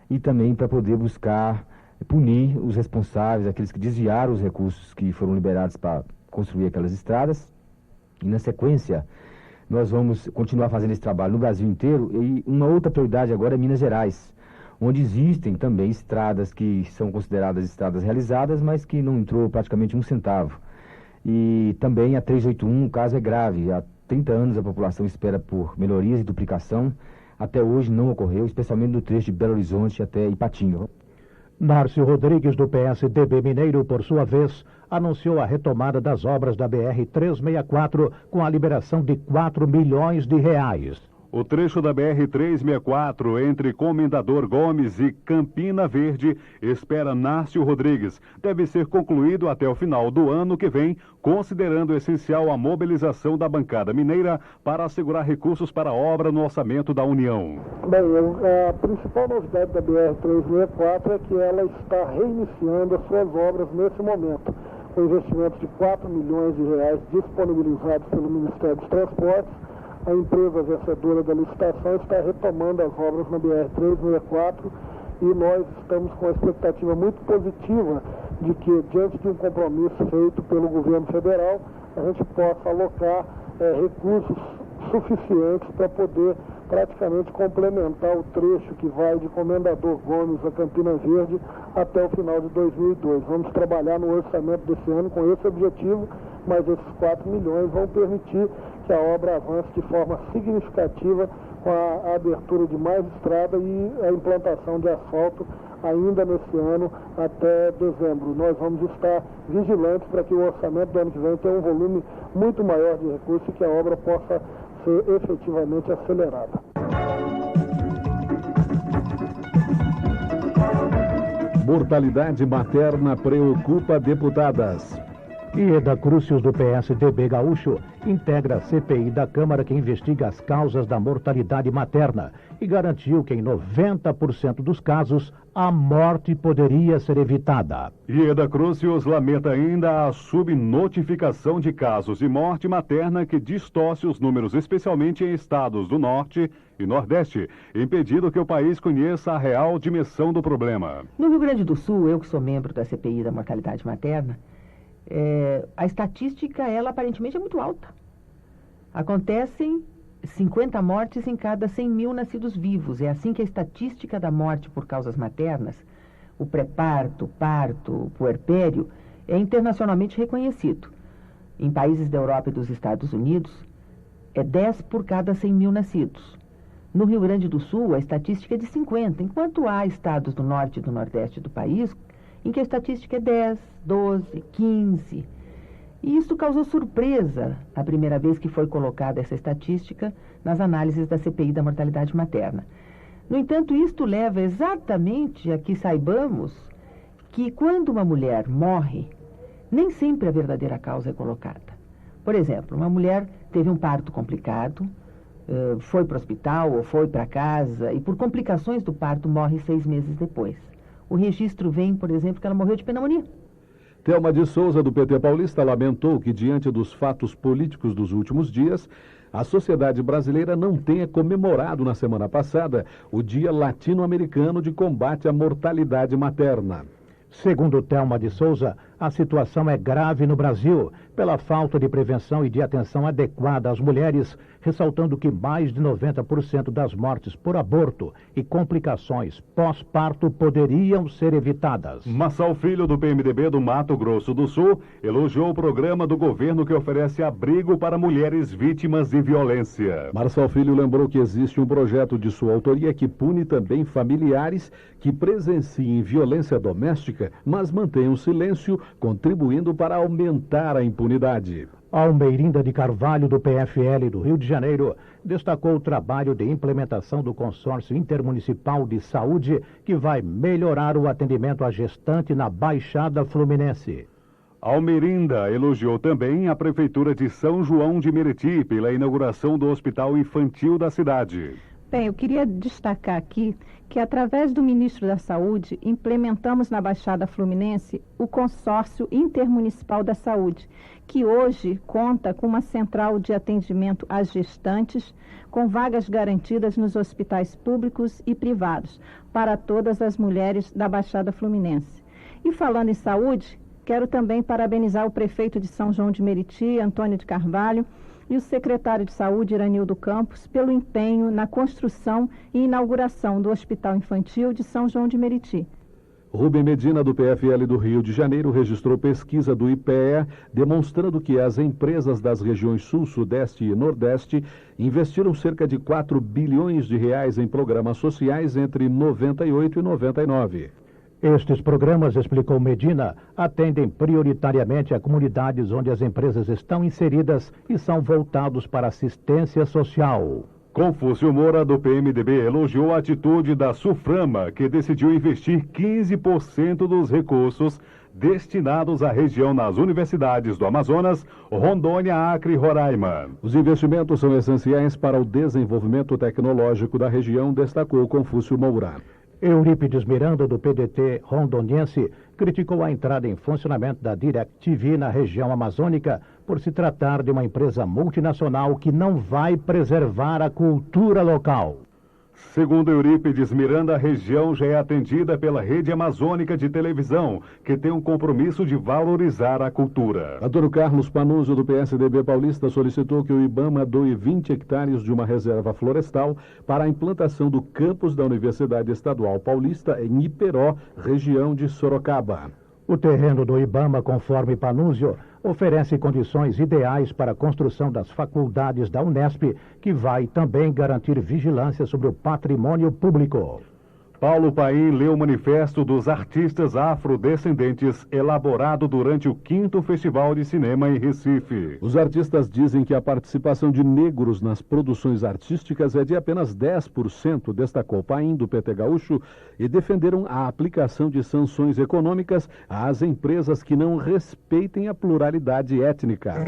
e também para poder buscar punir os responsáveis, aqueles que desviaram os recursos que foram liberados para construir aquelas estradas. E na sequência, nós vamos continuar fazendo esse trabalho no Brasil inteiro. E uma outra prioridade agora é Minas Gerais, onde existem também estradas que são consideradas estradas realizadas, mas que não entrou praticamente um centavo. E também a 381, o caso é grave. Há 30 anos a população espera por melhorias e duplicação. Até hoje não ocorreu, especialmente no trecho de Belo Horizonte até Ipatinga. Márcio Rodrigues, do PSDB Mineiro, por sua vez, anunciou a retomada das obras da BR-364 com a liberação de 4 milhões de reais. O trecho da BR-364 entre Comendador Gomes e Campina Verde, espera Márcio Rodrigues, deve ser concluído até o final do ano que vem, considerando essencial a mobilização da bancada mineira para assegurar recursos para a obra no orçamento da União. Bem, a principal novidade da BR-364 é que ela está reiniciando as suas obras nesse momento, com investimentos de 4 milhões de reais disponibilizados pelo Ministério dos Transportes. A empresa vencedora da licitação está retomando as obras na BR-364 e nós estamos com uma expectativa muito positiva de que, diante de um compromisso feito pelo governo federal, a gente possa alocar recursos suficientes para poder praticamente complementar o trecho que vai de Comendador Gomes a Campina Verde até o final de 2002. Vamos trabalhar no orçamento desse ano com esse objetivo, mas esses 4 milhões vão permitir que a obra avance de forma significativa com a abertura de mais estrada e a implantação de asfalto ainda nesse ano até dezembro. Nós vamos estar vigilantes para que o orçamento do ano que vem tenha um volume muito maior de recursos e que a obra possa ser efetivamente acelerada. Mortalidade materna preocupa deputadas. Ieda Crucius, do PSDB gaúcho, integra a CPI da Câmara que investiga as causas da mortalidade materna e garantiu que em 90% dos casos a morte poderia ser evitada. Ieda Crucius lamenta ainda a subnotificação de casos de morte materna que distorce os números, especialmente em estados do Norte e Nordeste, impedindo que o país conheça a real dimensão do problema. No Rio Grande do Sul, eu que sou membro da CPI da mortalidade materna, a estatística, ela aparentemente é muito alta. Acontecem 50 mortes em cada 100 mil nascidos vivos. É assim que a estatística da morte por causas maternas, o pré-parto, parto, puerpério, é internacionalmente reconhecido. Em países da Europa e dos Estados Unidos, é 10 por cada 100 mil nascidos. No Rio Grande do Sul, a estatística é de 50, enquanto há estados do norte e do nordeste do país em que a estatística é 10, 12, 15. E isso causou surpresa a primeira vez que foi colocada essa estatística nas análises da CPI da mortalidade materna. No entanto, isto leva exatamente a que saibamos que quando uma mulher morre, nem sempre a verdadeira causa é colocada. Por exemplo, uma mulher teve um parto complicado, foi para o hospital ou foi para casa e por complicações do parto morre 6 meses depois. O registro vem, por exemplo, que ela morreu de pneumonia. Thelma de Souza, do PT paulista, lamentou que, diante dos fatos políticos dos últimos dias, a sociedade brasileira não tenha comemorado na semana passada o Dia Latino-Americano de Combate à Mortalidade Materna. Segundo Thelma de Souza, a situação é grave no Brasil pela falta de prevenção e de atenção adequada às mulheres, ressaltando que mais de 90% das mortes por aborto e complicações pós-parto poderiam ser evitadas. Massal Filho, do PMDB do Mato Grosso do Sul, elogiou o programa do governo que oferece abrigo para mulheres vítimas de violência. Marçal Filho lembrou que existe um projeto de sua autoria que pune também familiares que presenciem violência doméstica, mas mantenham silêncio, contribuindo para aumentar a impunidade. Almeirinda de Carvalho, do PFL do Rio de Janeiro, destacou o trabalho de implementação do Consórcio Intermunicipal de Saúde, que vai melhorar o atendimento à gestante na Baixada Fluminense. Almeirinda elogiou também a Prefeitura de São João de Meriti pela inauguração do Hospital Infantil da cidade. Bem, eu queria destacar aqui que, através do Ministro da Saúde, implementamos na Baixada Fluminense o Consórcio Intermunicipal da Saúde, que hoje conta com uma central de atendimento às gestantes, com vagas garantidas nos hospitais públicos e privados, para todas as mulheres da Baixada Fluminense. E falando em saúde, quero também parabenizar o prefeito de São João de Meriti, Antônio de Carvalho, e o secretário de Saúde, Iranildo Campos, pelo empenho na construção e inauguração do Hospital Infantil de São João de Meriti. Rubem Medina, do PFL do Rio de Janeiro, registrou pesquisa do IPEA, demonstrando que as empresas das regiões Sul, Sudeste e Nordeste investiram cerca de 4 bilhões de reais em programas sociais entre 98 e 99. Estes programas, explicou Medina, atendem prioritariamente a comunidades onde as empresas estão inseridas e são voltados para assistência social. Confúcio Moura, do PMDB, elogiou a atitude da Suframa, que decidiu investir 15% dos recursos destinados à região nas universidades do Amazonas, Rondônia, Acre e Roraima. Os investimentos são essenciais para o desenvolvimento tecnológico da região, destacou Confúcio Moura. Eurípides Miranda, do PDT rondoniense, criticou a entrada em funcionamento da DirecTV na região amazônica por se tratar de uma empresa multinacional que não vai preservar a cultura local. Segundo Eurípides Miranda, a região já é atendida pela Rede Amazônica de Televisão, que tem um compromisso de valorizar a cultura. Antônio Carlos Panunzio, do PSDB paulista, solicitou que o IBAMA doe 20 hectares de uma reserva florestal para a implantação do campus da Universidade Estadual Paulista em Iperó, região de Sorocaba. O terreno do IBAMA, conforme Panunzio, oferece condições ideais para a construção das faculdades da Unesp, que vai também garantir vigilância sobre o patrimônio público. Paulo Paim leu o manifesto dos artistas afrodescendentes elaborado durante o 5º Festival de Cinema em Recife. Os artistas dizem que a participação de negros nas produções artísticas é de apenas 10%, destacou Paim, do PT Gaúcho, e defenderam a aplicação de sanções econômicas às empresas que não respeitem a pluralidade étnica.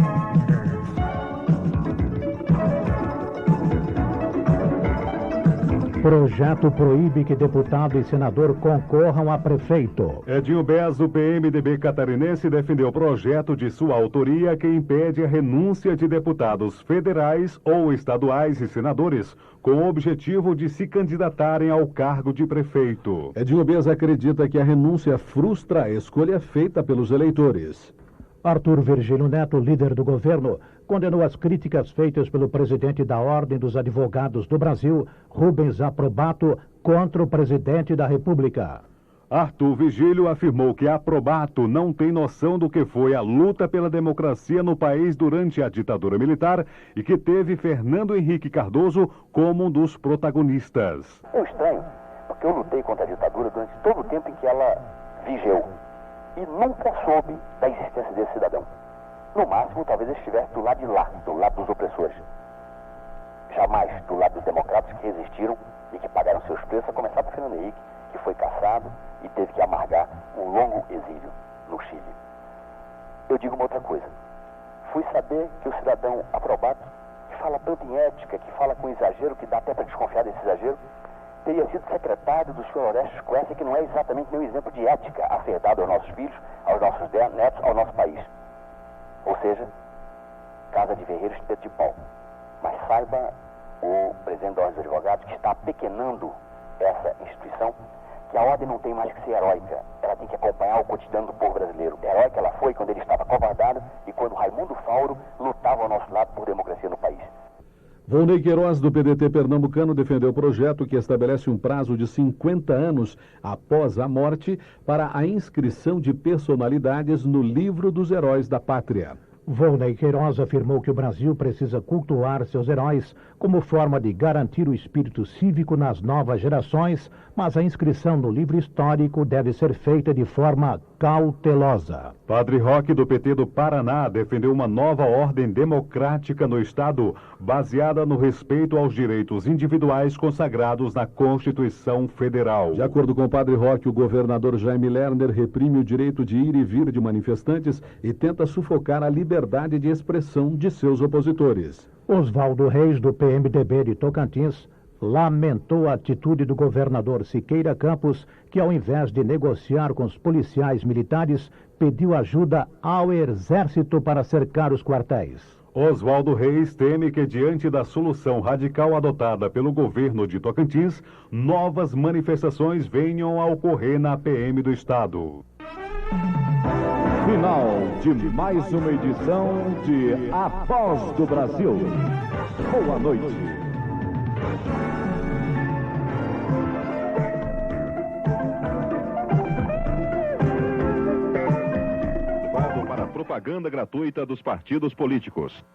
Projeto proíbe que deputado e senador concorram a prefeito. Edinho Bez, do PMDB catarinense, defendeu o projeto de sua autoria que impede a renúncia de deputados federais ou estaduais e senadores com o objetivo de se candidatarem ao cargo de prefeito. Edinho Bez acredita que a renúncia frustra a escolha feita pelos eleitores. Arthur Virgílio Neto, líder do governo, condenou as críticas feitas pelo presidente da Ordem dos Advogados do Brasil, Rubens Aprobato, contra o presidente da República. Arthur Vigílio afirmou que aprobato não tem noção do que foi a luta pela democracia no país durante a ditadura militar e que teve Fernando Henrique Cardoso como um dos protagonistas. É estranho, porque eu lutei contra a ditadura durante todo o tempo em que ela vigeu e nunca soube da existência desse cidadão. No máximo, talvez ele estivesse do lado de lá, do lado dos opressores. Jamais do lado dos democratas que resistiram e que pagaram seus preços, a começar por Fernando Henrique, que foi caçado e teve que amargar um longo exílio no Chile. Eu digo uma outra coisa. Fui saber que o cidadão Aprobato, que fala tanto em ética, que fala com exagero, que dá até para desconfiar desse exagero, teria sido secretário do senhor Orestes Quercia, que não é exatamente nenhum exemplo de ética afetado aos nossos filhos, aos nossos netos, ao nosso país. Ou seja, casa de ferreiro, espeto de pau. Mas saiba o presidente da Ordem dos Advogados, que está apequenando essa instituição, que a ordem não tem mais que ser heróica, ela tem que acompanhar o cotidiano do povo brasileiro. Heróica ela foi quando ele estava acovardado e quando Raimundo Fauro lutava ao nosso lado por democracia no país. Volney Queiroz, do PDT pernambucano, defendeu o projeto que estabelece um prazo de 50 anos após a morte para a inscrição de personalidades no livro dos heróis da pátria. Volney Queiroz afirmou que o Brasil precisa cultuar seus heróis como forma de garantir o espírito cívico nas novas gerações, mas a inscrição no livro histórico deve ser feita de forma cautelosa. Padre Roque, do PT do Paraná, defendeu uma nova ordem democrática no Estado, baseada no respeito aos direitos individuais consagrados na Constituição Federal. De acordo com o Padre Roque, o governador Jaime Lerner reprime o direito de ir e vir de manifestantes e tenta sufocar a liberdade de expressão de seus opositores. Oswaldo Reis, do PMDB de Tocantins, lamentou a atitude do governador Siqueira Campos, que ao invés de negociar com os policiais militares, pediu ajuda ao Exército para cercar os quartéis. Oswaldo Reis teme que, diante da solução radical adotada pelo governo de Tocantins, novas manifestações venham a ocorrer na PM do Estado. Final de mais uma edição de A Voz do Brasil. Boa noite. Para a propaganda gratuita dos partidos políticos.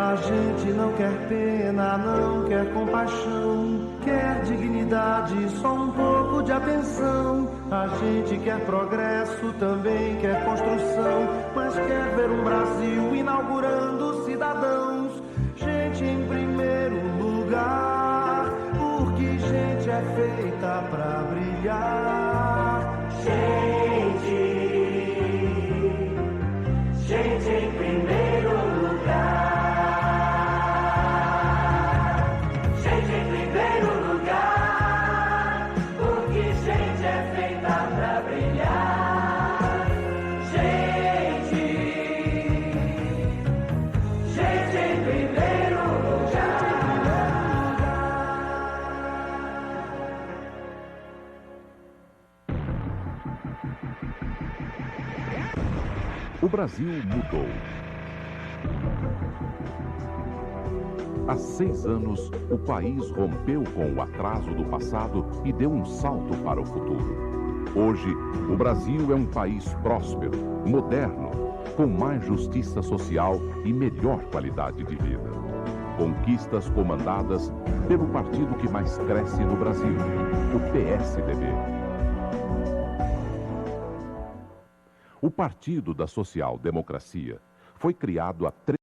A gente não quer pena, não quer compaixão, quer dignidade, só um pouco de atenção. A gente quer progresso, também quer construção, mas quer ver um Brasil inaugurando cidadãos. Gente em primeiro lugar, porque gente é feita pra brilhar. Gente em primeiro lugar. O Brasil mudou. Há 6 anos, o país rompeu com o atraso do passado e deu um salto para o futuro. Hoje, o Brasil é um país próspero, moderno, com mais justiça social e melhor qualidade de vida. Conquistas comandadas pelo partido que mais cresce no Brasil, o PSDB. O Partido da Social Democracia foi criado há 3